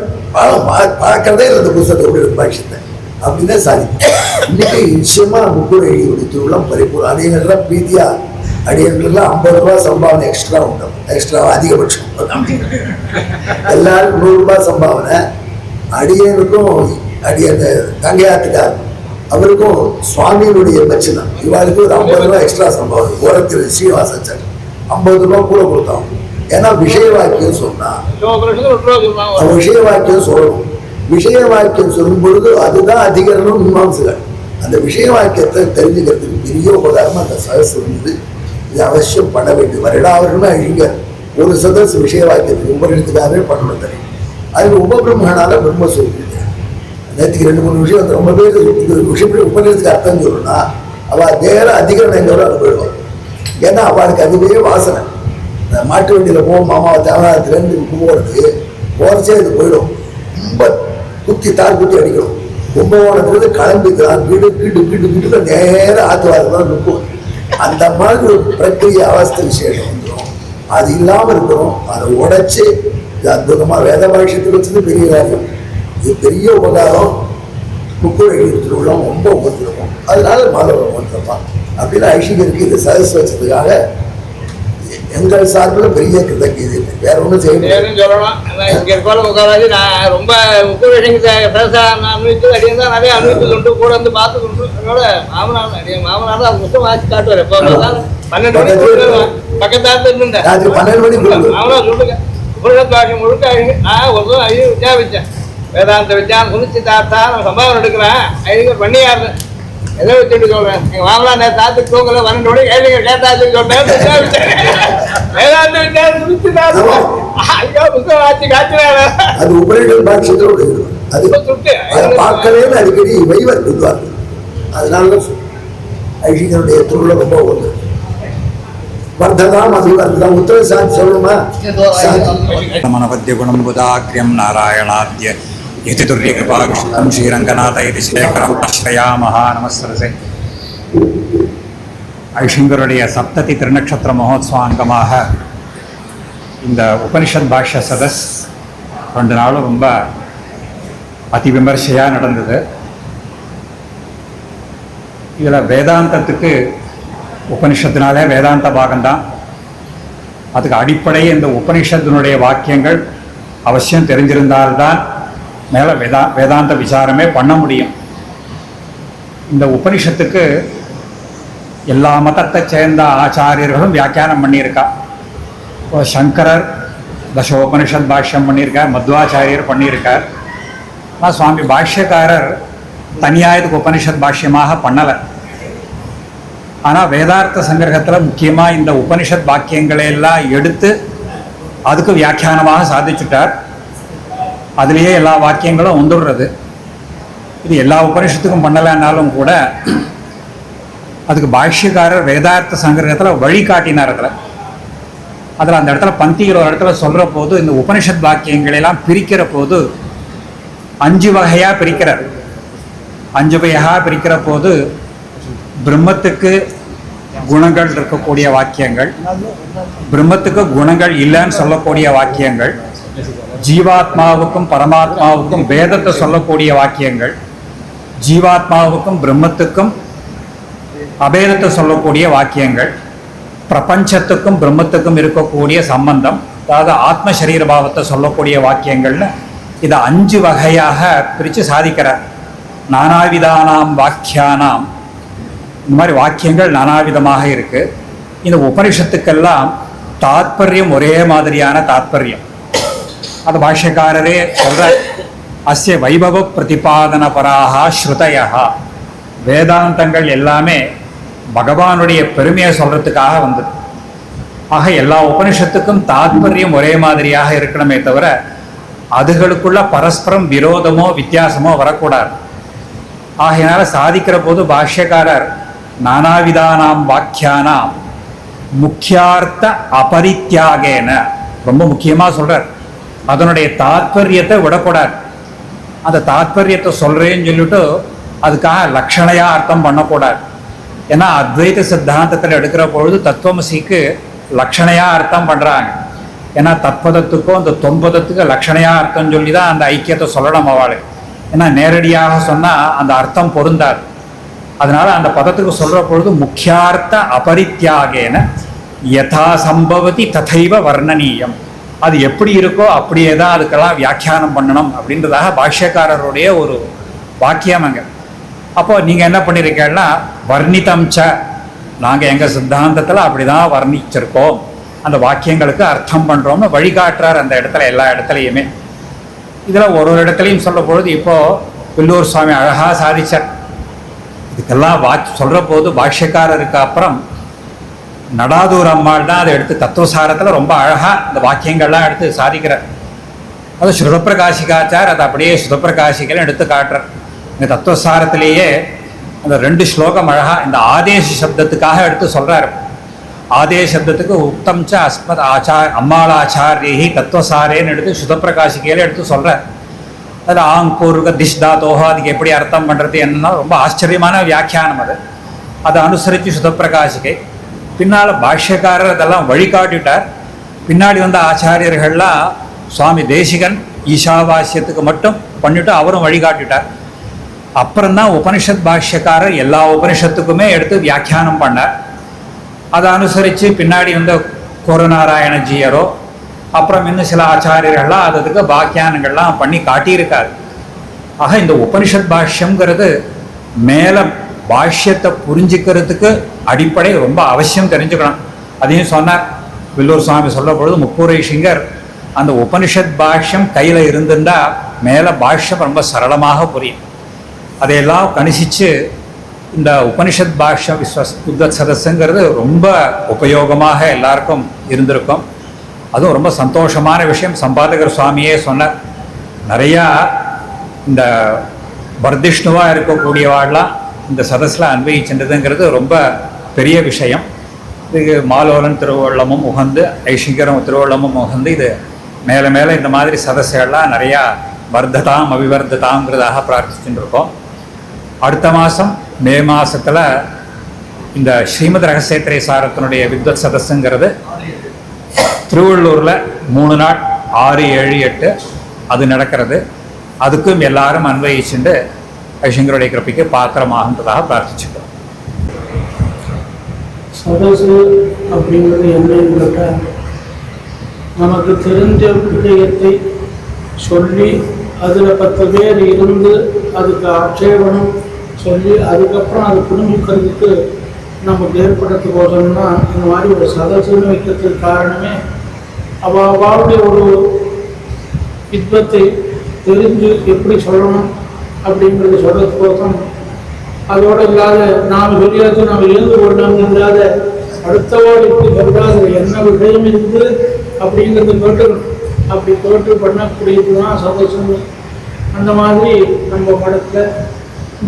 Speaker 3: பார்க்கறதே இல்லை அந்த புத்தகத்தோட பாஷ்யத்தை அப்படின்னு சாதிக்கும். இன்னைக்கு நிச்சயமா முக்கூர் எழுதியுடைய திருவிழம் பரிபூர்ணம். அதே நேரம் பிரீத்தியா அடியர்களுக்கெல்லாம் 50 ரூபாய் சம்பாவனை எக்ஸ்ட்ரா உண்டு, எக்ஸ்ட்ரா அதிகபட்சம். எல்லாரும் 100 ரூபாய் சம்பாவனை. அடியனுக்கும் அடிய தங்கையாத்துக்கார் அவருக்கும் சுவாமியினுடைய மச்சினம் இவாளுக்கு ஒரு 50 ரூபாய் எக்ஸ்ட்ரா சம்பாவனை. ஓரத்தில் ஸ்ரீனிவாசாச்சார் 50 ரூபாய் கூட கொடுத்தோம். ஏன்னா விஷய வாக்கியம் சொன்னா விஷய வாக்கியம் சொல்லணும். விஷய வாக்கியம் சொல்லும் பொழுது அதுதான் அதிகரணம் மீமாம்சகர். அந்த விஷய வாக்கியத்தை தெரிஞ்சுக்கிறதுக்கு பெரிய உபகாரமா அந்த சதஸ் இருந்தது. இது அவசியம் பண்ண வேண்டும். வருடாவர்களுமே அழிங்க ஒரு சதஸ் விஷய வாக்கியத்துக்கு உபரிடத்துக்காகவே பண்ணணும் தெரியும். அதுக்கு உபபிரம்மனால பிரம்ம சொல்லியிருக்கேன். நேற்றுக்கு 2-3 விஷயம் வந்து ரொம்ப பேர் இது விஷயம் உபநிடத்துக்கு அர்த்தம் சொல்லணும்னா அவள் நேர அதிகரணம் எங்களோட அனுப்பிடுவாள். ஏன்னா அவளுக்கு அதுவே வாசனை. மாட்டு வண்டியில் போகும் மாமாவை தேவநாதத்துலேருந்து கும்பகோணத்துக்கு போகிறச்சே இது போயிடும். ரொம்ப குத்தி தார் குத்தி அடிக்கணும். கும்பகோணத்துலேருந்து கிளம்பிக்கிறான் வீடு வீட்டு வீட்டு வீட்டுக்கு நேரம் ஆத்துவாரதான் நிற்கும். அந்த மாதிரி ஒரு பிரக்கிரிய அவஸ்தை விசேஷம் வந்துடும். அது இல்லாமல் இருக்கணும். அதை உடைச்சி இது அற்புதமாக வேத பாஷ்யத்தில் வச்சது பெரிய காரியம். இது பெரிய உபகாரம். குக்குழ எழுத்துள்ளோம் ரொம்ப உபத்திருக்கும். அதனால மாதவரம் வந்துருப்பான் அப்படின்னு ஐஷிகருக்கு இது சதஸ் வச்சதுக்காக எங்கள் சார்பில் பெரிய கிருதங்கீது. வேற ஒன்றும் செய்யணும்
Speaker 2: சொல்லலாம். இங்கே இருக்கோல உட்காராது. நான் ரொம்ப முக்கிய அனுபவித்து அடியும் தான் நிறைய அனுபவித்து கூட வந்து பார்த்து அதோட மாமனார் அடிய மாமனார் தான் புத்தகம் வாசி காட்டுவார். எப்போ 12 மணிக்கு பக்கத்தாத்து இருந்தேன்.
Speaker 3: 12 மணிக்கு
Speaker 2: மாமனார் சொல்லுங்க உபநிஷத் முழுக்க ஒரு ஐயோ வித்யாபிச்சேன். வேதாந்த வித்யான் சுனிச்சிதார்த்தா நான் சம்பாவனை எடுக்கிறேன். ஐயர் பண்ணியாரு எதை வச்சுட்டு சொல்றேன். எங்க மாமலாம் நேற்று தாத்துக்கு தூங்கல 12 மணிக்கு கேள்விங்க கேட்டாச்சு சொல்றேன். வேதாந்த வித்யான் சுனிச்சிதார்த்தா ஐயோ புத்தகம் வாசி காட்டுறாரு.
Speaker 3: அது உபநிடல் பாட்சியத்தோடு அது பார்க்கவே அடிக்கடி வைவர் விடுவார்கள். அதனால ஐஷிகனுடைய திருவிழா ரொம்ப ஒன்று வர்த்ததாம் அபிவர்த்ததம். உத்தர சாந்தி சொல்லணுமா?
Speaker 4: மனபத்திய குணம் புதாக்கியம் நாராயணாத்ய யதி துர்ய கிருபாகிருஷ்ணம் ஸ்ரீரங்கநாத இது சேகரம் ஆஸ்ரயாமஹா நமஸ்தரசே. ஐஷிங்கருடைய சப்ததி திருநக்ஷத்திர மகோத்சவாங்கமாக இந்த உபனிஷத் பாஷ்ய சதஸ் 2 நாளும் ரொம்ப அதி விமர்சையாக நடந்தது. இதில் வேதாந்தத்துக்கு உபனிஷத்தினாலே வேதாந்த பாகம்தான். அதுக்கு அடிப்படையே இந்த உபனிஷத்தினுடைய வாக்கியங்கள் அவசியம் தெரிஞ்சிருந்தால்தான் மேலே வேதாந்த விசாரமே பண்ண முடியும். இந்த உபனிஷத்துக்கு எல்லா மதத்தை சேர்ந்த ஆச்சாரியர்களும் வியாக்கியானம் பண்ணியிருக்கா. இப்போ சங்கரர் தசோபனிஷத் பாஷ்யம் பண்ணியிருக்கார், மத்வாச்சாரியர் பண்ணியிருக்கார். ஆனால் சுவாமி பாஷ்யக்காரர் தனியாக இதுக்கு உபனிஷத் பாஷ்யமாக பண்ணலை. ஆனால் வேதார்த்த சங்கிரகத்தில் முக்கியமாக இந்த உபனிஷத் வாக்கியங்களையெல்லாம் எடுத்து அதுக்கு வியாக்கியானமாக சாதிச்சுட்டார். அதுலேயே எல்லா வாக்கியங்களும் வந்துடுறது. இது எல்லா உபனிஷத்துக்கும் பண்ணலைன்னாலும் கூட அதுக்கு பாஷ்யக்காரர் வேதார்த்த சங்கிரகத்தில் வழிகாட்டினார். அதில் அந்த இடத்துல பந்தியில் ஒரு இடத்துல சொல்கிற போது இந்த உபனிஷத் வாக்கியங்களெல்லாம் பிரிக்கிற போது 5 வகையாக பிரிக்கிறார். 5 வகையாக பிரிக்கிற போது பிரம்மத்துக்கு குணங்கள் இருக்கக்கூடிய வாக்கியங்கள், பிரம்மத்துக்கு குணங்கள் இல்லைன்னு சொல்லக்கூடிய வாக்கியங்கள், ஜீவாத்மாவுக்கும் பரமாத்மாவுக்கும் வேதத்தை சொல்லக்கூடிய வாக்கியங்கள், ஜீவாத்மாவுக்கும் பிரம்மத்துக்கும் அபேதத்தை சொல்லக்கூடிய வாக்கியங்கள், பிரபஞ்சத்துக்கும் பிரம்மத்துக்கும் இருக்கக்கூடிய சம்பந்தம், அதாவது ஆத்ம சரீர பாவத்தை சொல்லக்கூடிய வாக்கியங்கள்னு இதை 5 வகையாக பிரித்து சாதிக்கிறார். நானாவிதானாம் வாக்கியானாம், இந்த மாதிரி வாக்கியங்கள் நானாவிதமாக இருக்குது. இந்த உபனிஷத்துக்கெல்லாம் தாத்பரியம் ஒரே மாதிரியான தாத்பரியம். அது பாஷ்யக்காரரே சொல்ற அஸ்ய வைபவ பிரதிபாதன பராக ஸ்ருதயா, வேதாந்தங்கள் எல்லாமே பகவானுடைய பெருமையை சொல்றதுக்காக வந்தது. ஆக எல்லா உபனிஷத்துக்கும் தாத்பரியம் ஒரே மாதிரியாக இருக்கணுமே தவிர அதுகளுக்குள்ள பரஸ்பரம் விரோதமோ வித்தியாசமோ வரக்கூடாது. ஆகையினால சாதிக்கிற போது பாஷ்யக்காரர் நானாவிதானாம் வாக்கியானாம் முக்கியார்த்த அபரித்தியாகேன ரொம்ப முக்கியமாக சொல்றார். அதனுடைய தாத்பரியத்தை விடக்கூடாது. அந்த தாத்பரியத்தை சொல்றேன்னு சொல்லிட்டு அதுக்காக லட்சணையா அர்த்தம் பண்ணக்கூடாது. ஏன்னா அத்வைத சித்தாந்தத்தில் எடுக்கிற பொழுது தத்துவமசிக்கு லட்சணையா அர்த்தம் பண்றாங்க. ஏன்னா தத்பதத்துக்கும் அந்த தொன்பதத்துக்கு லட்சணையா அர்த்தம் சொல்லி தான் அந்த ஐக்கியத்தை சொல்லணும் அவளுக்கு. ஏன்னா நேரடியாக சொன்னால் அந்த அர்த்தம் பொருந்தாது. அதனால அந்த பதத்துக்கு சொல்ற பொழுது முக்கியார்த்த அபரித்தியாகேன யதா சம்பவதி ததைவ வர்ணனீயம். அது எப்படி இருக்கோ அப்படியே தான் அதுக்கெல்லாம் வியாக்கியானம் பண்ணணும் அப்படின்றதாக பாஷ்யக்காரருடைய ஒரு வாக்கியம் அங்கே. அப்போ நீங்கள் என்ன பண்ணியிருக்கீங்கன்னா வர்ணிதம் ச, நாங்கள் எங்கள் சித்தாந்தத்தில் அப்படி தான் வர்ணிச்சிருக்கோம், அந்த வாக்கியங்களுக்கு அர்த்தம் பண்ணுறோம்னு வழிகாட்டுறார் அந்த இடத்துல, எல்லா இடத்துலையுமே. இதில் ஒரு இடத்துலையும் சொல்ல பொழுது இப்போது பில்லூர் சுவாமி அழகாக சாதிச்சார். இதுக்கெல்லாம் சொல்கிற போது பாஷ்யக்காரருக்கு அப்புறம் நடாதூர் அம்மாள் தான் அதை எடுத்து தத்துவசாரத்தில் ரொம்ப அழகாக இந்த வாக்கியங்கள்லாம் எடுத்து சாதிக்கிறார். அது ஸ்ருதப்பிரகாசிகாச்சார் அதை அப்படியே ஸ்ருதப்பிரகாசிகள் எடுத்து காட்டுறார். இந்த தத்துவசாரத்திலேயே அந்த 2 ஸ்லோகம் அழகாக இந்த ஆதேச சப்தத்துக்காக எடுத்து சொல்கிறார். ஆதேச சப்தத்துக்கு உத்தம் ச அஸ்மத் அம்மாளாச்சாரியி தத்துவசாரேன்னு எடுத்து ஸ்ருதப்பிரகாசிகையில் எடுத்து சொல்கிறார். அது ஆங்கூர்க திஷ் தாத்தோஹோ அதுக்கு எப்படி அர்த்தம் பண்ணுறது என்னன்னா ரொம்ப ஆச்சரியமான வியாக்கியானம். அதை அனுசரித்து ஸ்ருதப்பிரகாசிகை பின்னால் பாஷ்யக்காரர் அதெல்லாம் வழிகாட்டிட்டார். பின்னாடி வந்த ஆச்சாரியர்கள்லாம் சுவாமி தேசிகன் ஈஷாவாசியத்துக்கு மட்டும் பண்ணிவிட்டு அவரும் வழிகாட்டிட்டார். அப்புறம்தான் உபனிஷத் பாஷ்யக்காரர் எல்லா உபனிஷத்துக்குமே எடுத்து வியாக்கியானம் பண்ணார். அதை அனுசரித்து பின்னாடி வந்த கோரநாராயணஜியரோ அப்புறம் இன்னும் சில ஆச்சாரியர்கள்லாம் அதுக்கு வியாக்கியானங்கள்லாம் பண்ணி காட்டியிருக்காரு. ஆக இந்த உபனிஷத் பாஷ்யங்கிறது மேலே பாஷ்யத்தை புரிஞ்சுக்கிறதுக்கு அடிப்படை ரொம்ப அவசியம் தெரிஞ்சுக்கணும். அதையும் சொன்னார் வில்லூர் சுவாமி சொல்ல பொழுது முக்கூரைஷிங்கர் அந்த உபனிஷத் பாஷ்யம் கையில் இருந்துட்டா மேலே பாஷ்யம் ரொம்ப சரளமாக புரியும். அதையெல்லாம் கணிசித்து இந்த உபனிஷத் பாஷ்யம் உத்வத் சதஸ்ஸுங்கிறது ரொம்ப உபயோகமாக எல்லாருக்கும் இருந்திருக்கும். அதுவும் ரொம்ப சந்தோஷமான விஷயம். சம்பாதகர் சுவாமியே சொன்னார், நிறையா இந்த வர்திஷ்ணுவாக இருக்கக்கூடியவாள்லாம் இந்த சதஸில் அன்வயிச்சுன்றதுங்கிறது ரொம்ப பெரிய விஷயம். இதுக்கு மாலோலன் திருவள்ளமும் உகந்து ஐஷிங்கரம் திருவள்ளமும் உகந்து இது மேலே மேலே இந்த மாதிரி சதஸ்ஸுகள்லாம் நிறையா வர்த்ததாம் அபிவர்த்ததாங்கிறதாக பிரார்த்திச்சுட்டு இருக்கோம். அடுத்த மாதம் மே மாதத்தில் இந்த ஸ்ரீமத் ரகசியத்திரை சாரத்தினுடைய வித்வத் சதஸ்ஸுங்கிறது திருவள்ளூரில் 3 நாள் 6, 7, 8 அது நடக்கிறது. அதுக்கும் எல்லாரும் அன்வயிச்சுண்டு ஐஷங்கருடைய கிருப்பைக்கு பாத்திரமாகின்றதாக பிரார்த்திச்சுக்கிறோம்.
Speaker 5: சதசு அப்படிங்கிறது என்னன்னு கேட்டால், நமக்கு தெரிஞ்ச விஷயத்தை சொல்லி அதில் 10 பேர் இருந்து அதுக்கு ஆட்சேபனம் சொல்லி அதுக்கப்புறம் அது புரிஞ்சுக்கிறதுக்கு நமக்கு ஏற்படுத்துக்கோசம்னா இந்த மாதிரி ஒரு சதசுன்னு வைக்கிறதுக்கு காரணமே அவளுடைய ஒரு வித்வத்தை தெரிஞ்சு எப்படி சொல்லணும் அப்படிங்கிறது சொல்கிறதுக்கோசம். அதோடு இல்லாத நாம் சொல்லியாச்சு நாம் எழுந்து கொண்டாங்க இல்லாத அடுத்தவாடு எப்படி சொல்றாது என்ன விஷயம் இருக்குது அப்படிங்கிறது கேட்டு அப்படி கேட்டு பண்ணக்கூடியது தான் சதசுன்னு. அந்த மாதிரி நம்ம மடத்தில்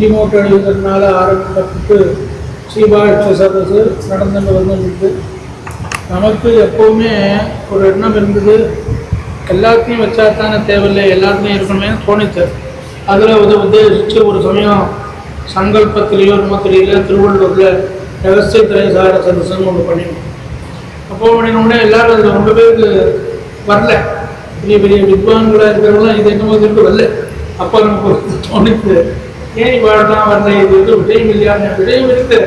Speaker 5: டிமோட் எழுதுறதுனால ஆரம்பிக்கப்பட்டு ஸ்ரீபாஷ்ய சதசு நடந்துட்டு வந்துருக்கு. நமக்கு எப்போவுமே ஒரு எண்ணம் இருந்தது, எல்லாத்தையும் வச்சா தானே தேவையில்லை, எல்லாத்தையும் இருக்கணுமே தோணிச்சு. அதில் உத்தேசித்து ஒரு சமயம் சங்கல்பத்திலேயோ தெரியல திருவள்ளூரில் ரகசிய திரைசார சதசுன்னு ஒன்று பண்ணிடணும். அப்போ பண்ணினோடனே எல்லாரும் அதில் ரொம்ப பேருக்கு வரல, பெரிய பெரிய வித்வான்களாக இருக்கிறவங்களாம் இது என்னமோ இருக்கு வரல. அப்போ நமக்கு தோணித்து, ஏன் இவாழ்தான் வரல, இது விஜயம் இல்லையான்னு. விஜயம் இருக்கு,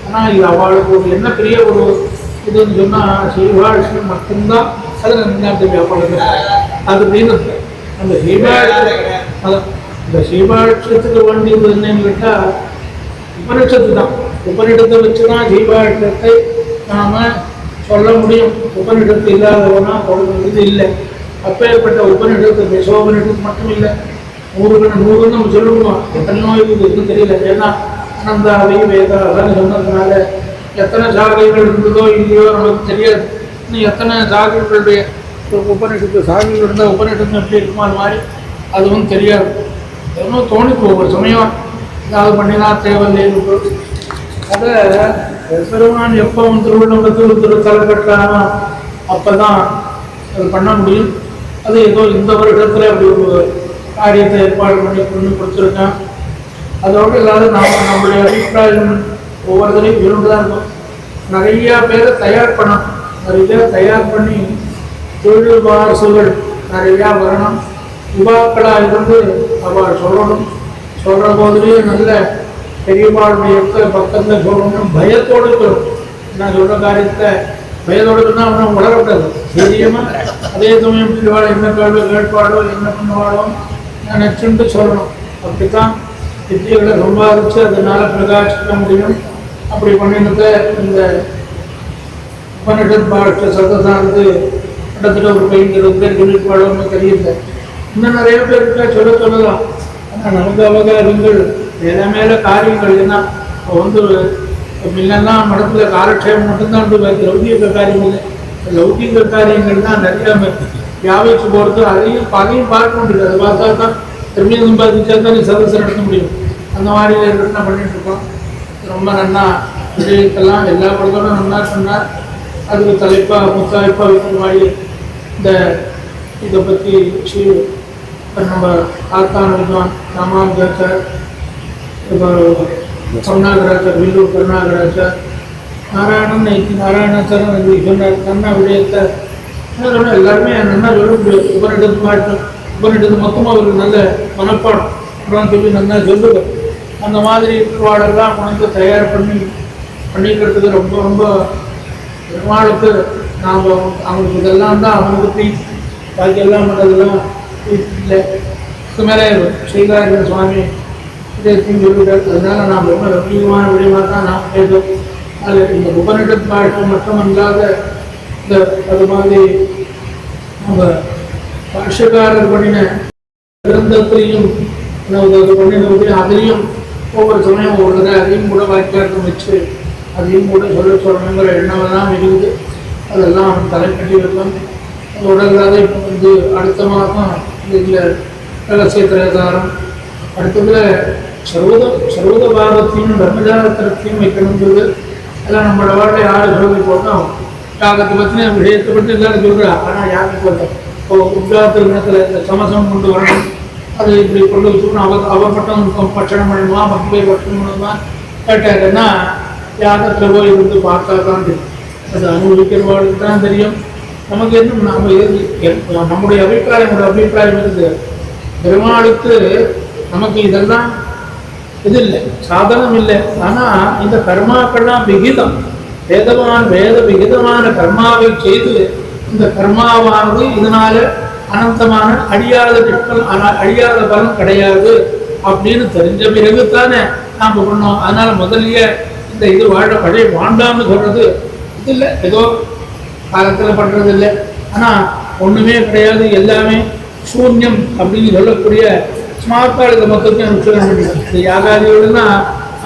Speaker 5: ஆனால் இது அவளுக்கு ஒரு என்ன பெரிய ஒரு இதுன்னு சொன்னால் ஸ்ரீபாஷ்யம் மட்டும்தான் அதில் நின்று வியாபாரம் அது அப்படின்னு அந்த ஸ்ரீபாஷ்யத்துக்கு வேண்டியது என்னன்னு கேட்டால் உபனிஷத்து தான். உபனிடத்தை வச்சு தான் ஸ்ரீபாஷ்யத்தை நாம் சொல்ல முடியும். உபனிடத்து இல்லாதவனா இது இல்லை. அப்பேற்பட்ட உபனிடத்து தசோபனிடத்து மட்டும் இல்லை, 100 நம்ம சொல்லுவோம். எத்தனை இதுன்னு தெரியல, ஏன்னா அனந்தாவை வேதாகன்னு சொன்னதுனால எத்தனை சாகைகள் இருந்ததோ இல்லையோ நமக்கு தெரியாது. இன்னும் எத்தனை சாகைகளுடைய உபனிஷத்து சாகைகள் இருந்தால் உபனிஷத்து எப்படி இருக்குமோ அது மாதிரி அதுவும் தெரியாது. எதுவும் தோணிக்கு ஒவ்வொரு சமயம் ஏதாவது பண்ணினா தேவையில்லைன்னு. அதை பெருமான் எப்போ திருவள்ளத்தில் தலை கட்டுறானோ அப்போ தான் அது பண்ண முடியும். அது ஏதோ இந்த வருடத்தில் அப்படி ஒரு காரியத்தை ஏற்பாடு பண்ணி கொண்டு கொடுத்துருக்கேன். அதோடு இல்லாத நாம் நம்மளுடைய அபிப்பிராயம் ஒவ்வொருத்தரையும் இருந்து தான் இருக்கும். நிறையா பேரை தயார் பண்ணணும், நிறைய தயார் பண்ணி தொழில் வாரசுகள் நிறையா வரணும். யுவாக்களாக இருந்து அவள் சொல்லணும். சொல்கிற போதுலேயே நல்ல பெரியவாளுடைய பக்கத்தில் சொல்லணும், பயத்தோடு சொல்லணும். நான் சொல்கிற காரியத்தை பயத்தோடு சொன்னால் அவனும் வளரப்படாது தைரியமாக. அதே சமயம் பெரியவாள் என்ன கேட்பாளோ என்ன பண்ணுவாளோ நினச்சுட்டு சொல்லணும். அப்படித்தான் வித்தியர்களை சம்பாதிச்சு அதனால் பிரகாசிக்க முடியும். அப்படி பண்ணினத இந்த உபனிஷத் பாஷ்ட சதசானது கிட்டத்தட்ட ஒரு 15-20 பேர் சொல்லியிருப்பாளோன்னு தெரியல. இன்னும் நிறைய பேர் இருக்கா சொல்லலாம். ஆனால் நமக்கு அவகாரங்கள் மேலே காரியங்கள் என்ன வந்து முன்னெல்லாம் மடத்தில் காலட்சேபம் மட்டும்தான் லௌகிக காரியம் இல்லை. லௌகிக காரியங்கள் தான் நிறைய வியாபிச்சு போகிறது. அதையும் பார்க்க முடியாது. அதை பார்த்தா தான் திரும்பியும் சம்பாதிச்சா தான் நீ சதசை நடத்த முடியும். அந்த மாதிரி என்ன பண்ணிட்டு இருக்கோம். ரொம்ப நன்னா விஷயத்தெல்லாம் எல்லா படத்தோட நன்னா சொன்னார். அதுக்கு தலைப்பாக முத்தாய்ப்பாக வைக்கிற மாதிரி இந்த இதை பற்றி நம்ம ஆத்தான வித்வான் ராமானுஜாச்சார், இப்போ கருணாகராச்சார், வில்லூர் கருணாகராச்சார், நாராயணாச்சாரன் சொன்னார். நன்னா விடயத்தை என்ன சொன்னால் எல்லாருமே நன்னா சொல்ல முடியாது. உபநிடத்து மொத்தமாக ஒரு நல்ல மனப்பாடம் அப்புறம் சொல்லி நல்லா சொல்லுவேன். அந்த மாதிரி இருக்கிறவாளெல்லாம் கொண்டு தயார் பண்ணிக்கிறதுக்கு ரொம்ப ரொம்ப பெருமாளுக்கு நாம் அவங்களுக்கு இதெல்லாம் தான் அவனுக்கு பாக்கி எல்லாம் பண்ணதெல்லாம் இல்லை. இதுக்கு மேலே ஸ்ரீகாரிய சுவாமி இதையும் சொல்லிட்டார். அதனால நாம் ரொம்ப ரம்மியமான விடயமாக தான் நாம் பேசும். அது இந்த உபநிடத் பாஷை மட்டும் இல்லாத இந்த அது மாதிரி நம்ம பாஷ்யக்காரர் பண்ணின கிரந்தத்திலையும் பண்ணினபடி அதையும் ஒவ்வொரு சமயம் ஒவ்வொரு தடவை அதையும் கூட வாக்கியார்த்தம் வச்சு அதையும் கூட சொல்லணுங்கிற எண்ணமெல்லாம் இருக்குது. அதெல்லாம் அவன் தலைப்பட்டி வைக்கும். உடலாத இப்போ வந்து அடுத்த மாதம் இதில் ரகசிய திரேதாரம், அடுத்ததுல சர்வத பாகத்தையும் பிரம்மஜாத்திரத்தையும் வைக்கணுங்கிறது எல்லாம் நம்மளோட வாழ்க்கை யாரும் சொல்லி போட்டோம். யாகத்தை பற்றின விஷயத்தை பற்றி எல்லாரும் சொல்கிறா. ஆனால் யாருக்கு பார்த்தோம் இப்போ உத்காத்திரத்தில் இந்த சமசம் கொண்டு வரணும், அது இப்படி கொண்டு வச்சுக்கணும், அவர் மட்டும் பட்சணம் பண்ணணுமா, மக்கள் பட்சணம் பண்ணணுமா கேட்டாங்கன்னா யாகத்தில் போய் இருந்து பார்த்தா தான் தெரியும். அது அனுபவிக்கிறவாளுக்கு தான் தெரியும். நமக்கு என்ன நம்முடைய அபிப்பிராயம் இருக்குது. பெருமாளுக்கு நமக்கு இதெல்லாம் இது இல்லை, சாதனம் இல்லை. ஆனால் இந்த கர்மாக்கள்லாம் விகிதம், வேத விகிதமான கர்மாவை செய்து இந்த கர்மாவானது இதனால அனந்தமான அழியாத பலன் கிடையாது அப்படின்னு தெரிஞ்ச பிறகு தானே நாம் பண்ணோம். அதனால முதலிய இந்த இது பழைய வாண்டாம்னு சொல்றது இது இல்லை, ஏதோ காலத்தில் பண்ணுறது இல்லை. ஆனால் ஒன்றுமே கிடையாது, எல்லாமே சூன்யம் அப்படின்னு சொல்லக்கூடிய ஸ்மார்த்தாள் இதை மொத்தத்தையும் அனுஷ்டானம் பண்ணிட்டாங்க. இந்த யாகாதிகள்னா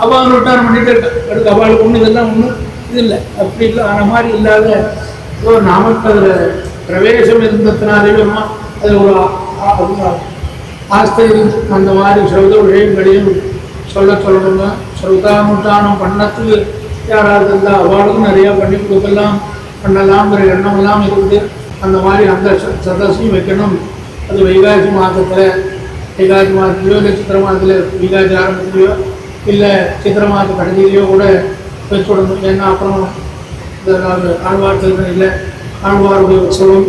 Speaker 5: அவன் அனுஷ்டானம் பண்ணிட்டு இருக்கான். அடுத்து அவளுக்கு ஒன்று இதெல்லாம் ஒன்றும் இது இல்லை, அப்படி இல்லை. ஆன மாதிரி இல்லாத ஒரு நமக்கு அதில் பிரவேசம் இருந்ததுனாலேயும் அதில் ஒரு ஆஸ்தை அந்த மாதிரி சொல்ல விஷயங்களையும் சொல்லணுங்க. சொல்தானுஷ்டானம் பண்ணத்துக்கு யாராவது இருந்தால் அவளுக்கும் நிறையா பண்ணி கொடுக்கலாம், பண்ணலாம்ங்கிற எண்ணமெல்லாம் இருக்குது. அந்த மாதிரி அந்த சதஸையும் வைக்கணும். அது வைகாசி மாதத்தில், வைகாசி மாதத்துலையோ இல்லை சித்திரை மாதத்தில், வைகாசி ஆரம்பத்துலையோ இல்லை சித்திரை மாத கடைசியிலையோ கூட வச்சு விடணும். ஏன்னா அப்புறம் இந்த ஆழ்வார் திருமணம் இல்லை, ஆழ்வாருடைய உற்சவம்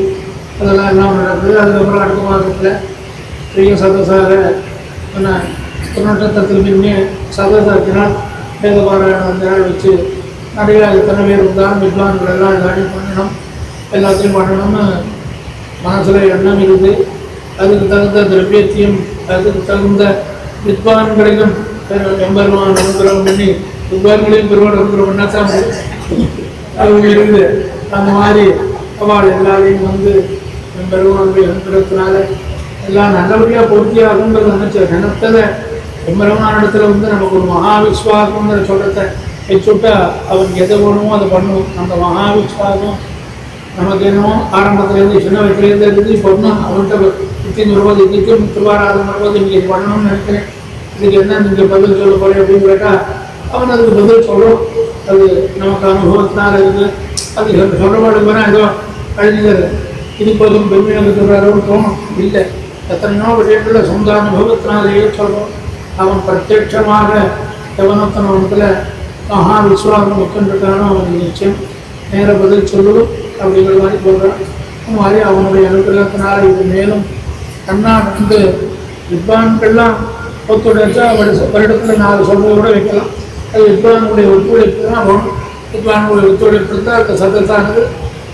Speaker 5: அதெல்லாம் எல்லாம் நடக்குது. அதுக்கப்புறம் அடுத்த மாதத்தில் பெரிய சதசாக என்ன திருநட்சத்திரத்தில் பின்னே சதசாக்கினால் வேத பாராயணம் அந்த நாள் வச்சு நிறைய எத்தனை பேர் இருந்தாலும் வித்வான்கள் எல்லாம் எல்லாத்தையும் பண்ணணும், எல்லாத்தையும் பண்ணணும்னு மனசில் எண்ணம் இருக்குது. அதுக்கு தகுந்த திரவியத்தையும் அதுக்கு தகுந்த வித்வான்களையும் எம்பெருமான் அனுகிரகம் பண்ணி வித்வான்களையும் பெருமாள் அனுகிரகம் பண்ணாதான் அவங்க இருக்குது. அந்த மாதிரி அவள் எல்லாரையும் வந்து எம்பெருமானுடைய அனுகிரகத்தினால எல்லாம் நல்லபடியாக பூர்த்தியாகுங்கிறது நினைச்ச நினைத்ததை எம்பெருமான இடத்துல வந்து நமக்கு ஒரு மகாவிஸ்வாசங்கிற சொல்றதை வச்சுட்டா அவனுக்கு எதை வேணுமோ அதை பண்ணுவோம். அந்த மகாவிஸ்வாசம் நமக்கு என்னமோ ஆரம்பத்துலேருந்து சின்ன வயசுலேருந்து இருந்து இப்போ ஒன்றும் அவன்கிட்ட நித்தியம் வருவது நித்தியம் திருவாராதம் வருவது நீங்கள் இது பண்ணணும்னு நினைக்கிறேன், இதுக்கு என்ன நீங்கள் பதில் சொல்ல போகிறேன் அப்படின்னு கேட்டால் அவன் அதுக்கு பதில் சொல்கிறோம். அது நமக்கு அனுபவத்தினால் இருக்குது. அது சொல்கிறபாடு போனால் ஏதோ அழிஞ்சது இது போதும் பெருமையாக சொல்கிறாரோன்னு தோணும். இல்லை, எத்தனையோ விஷயங்களில் சொந்த அனுபவத்தினாலேயே சொல்கிறோம். அவன் பிரத்யட்சமாக எவனத்தனத்தில் மகா விஸ்வாசம் உட்கொண்டிருக்கானோ அவனுக்கு நிச்சயம் நேர பதில் சொல்லுவோம் அப்படிங்கிற மாதிரி சொல்கிறான். அந்த மாதிரி அவனுடைய அனுகிரகத்தினால இது மேலும் தன்னா வந்து வித்வான்கள்லாம் ஒத்துழைச்சா வருடத்தில் 4 சொல்றதை கூட வைக்கலாம். அது வித்வானுடைய ஒத்துழைப்பு தான் வேணும். வித்வானுடைய ஒத்துழைப்பு இருந்தால் அந்த சதத்தானது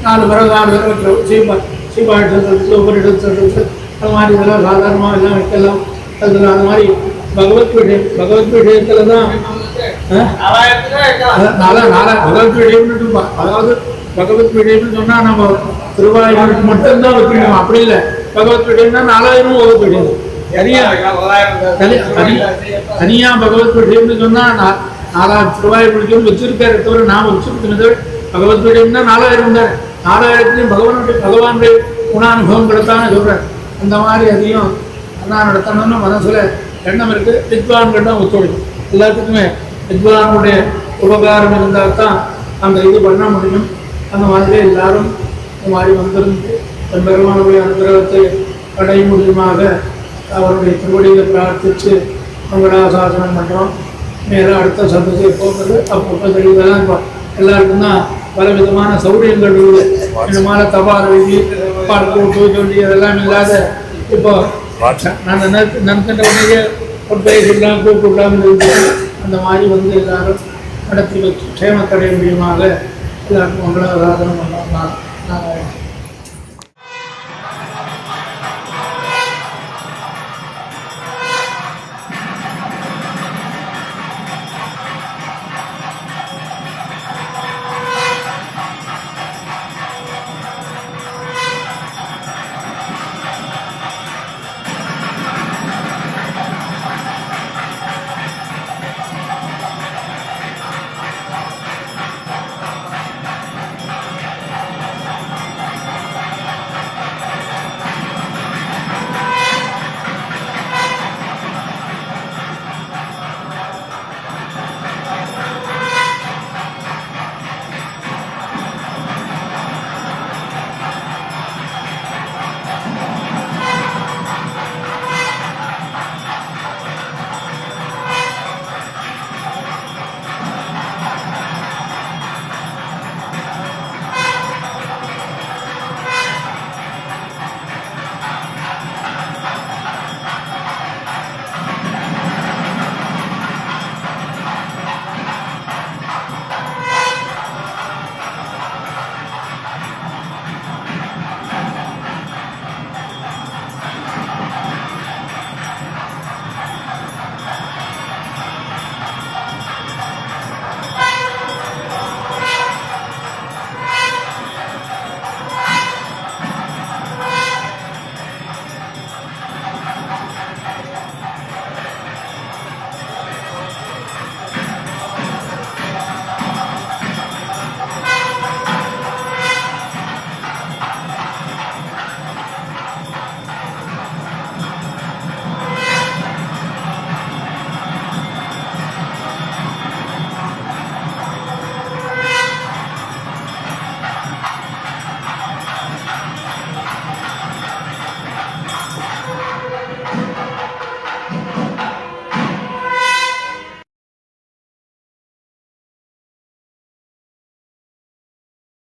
Speaker 5: 4 பேர் சீபாட்டு உபரிடத்து அது மாதிரி இதெல்லாம் சாதாரணமாக எல்லாம் வைக்கலாம். அதில் அது மாதிரி பகவத் விஷயத்தில் தான் பகவத் விஷயம்னு அதாவது பகவத் விஷயம்னு சொன்னால் நம்ம திருவாயூருக்கு மட்டும்தான் வைக்கணும். அப்படி இல்லை, பகவத் விஷயம்னா 4000 பகவத் விஷயம். தனியா பகவத் விஷயம்னு சொன்னால் 4000 திருவாயூர் விஷயம் வச்சிருக்காரு தவிர நாம் வச்சிருக்கிறது பகவத் விஷயம்னா 4000 தான். 4000த்தையும் பகவானுடைய குணானுபவம் கிடைத்தானே சொல்கிறேன். அந்த மாதிரி அதையும் நான் நடத்தணும்னு மனசில் எண்ணம் இருக்குது. வித்வான்கள் தான் ஒத்துழைக்கும். எல்லாத்துக்குமே வித்வானுடைய உபகாரம் இருந்தால் தான் அந்த இது பண்ண முடியும். அந்த மாதிரி எல்லாரும் இந்த மாதிரி வந்திருந்து தன் பெருமானுடைய அனுகிரகத்தை அடைய முடியுமாக அவருடைய திருவடியை பிரார்த்தித்து மங்களாசாசனம் பண்ணுறோம். மேலே அடுத்த சந்தத்தை போகிறது அப்பப்போ தெளிவெல்லாம் இப்போ எல்லாருக்கும் தான் பல விதமான சௌகரியங்கள் இருக்குது. விதமான தபால் எழுதி பாட்டு சொல்லி அதெல்லாம் இல்லாத இப்போ நான் நினைக்கின்ற உடனே பேசிடலாம் கூப்பிடலாம்னு இருந்து அந்த மாதிரி வந்து எல்லாரும் நடத்தி வச்சு க்ஷேமத்தடைய முடியுமாக எல்லாருக்கும் மங்களாசாசனம் பண்ணலாம்.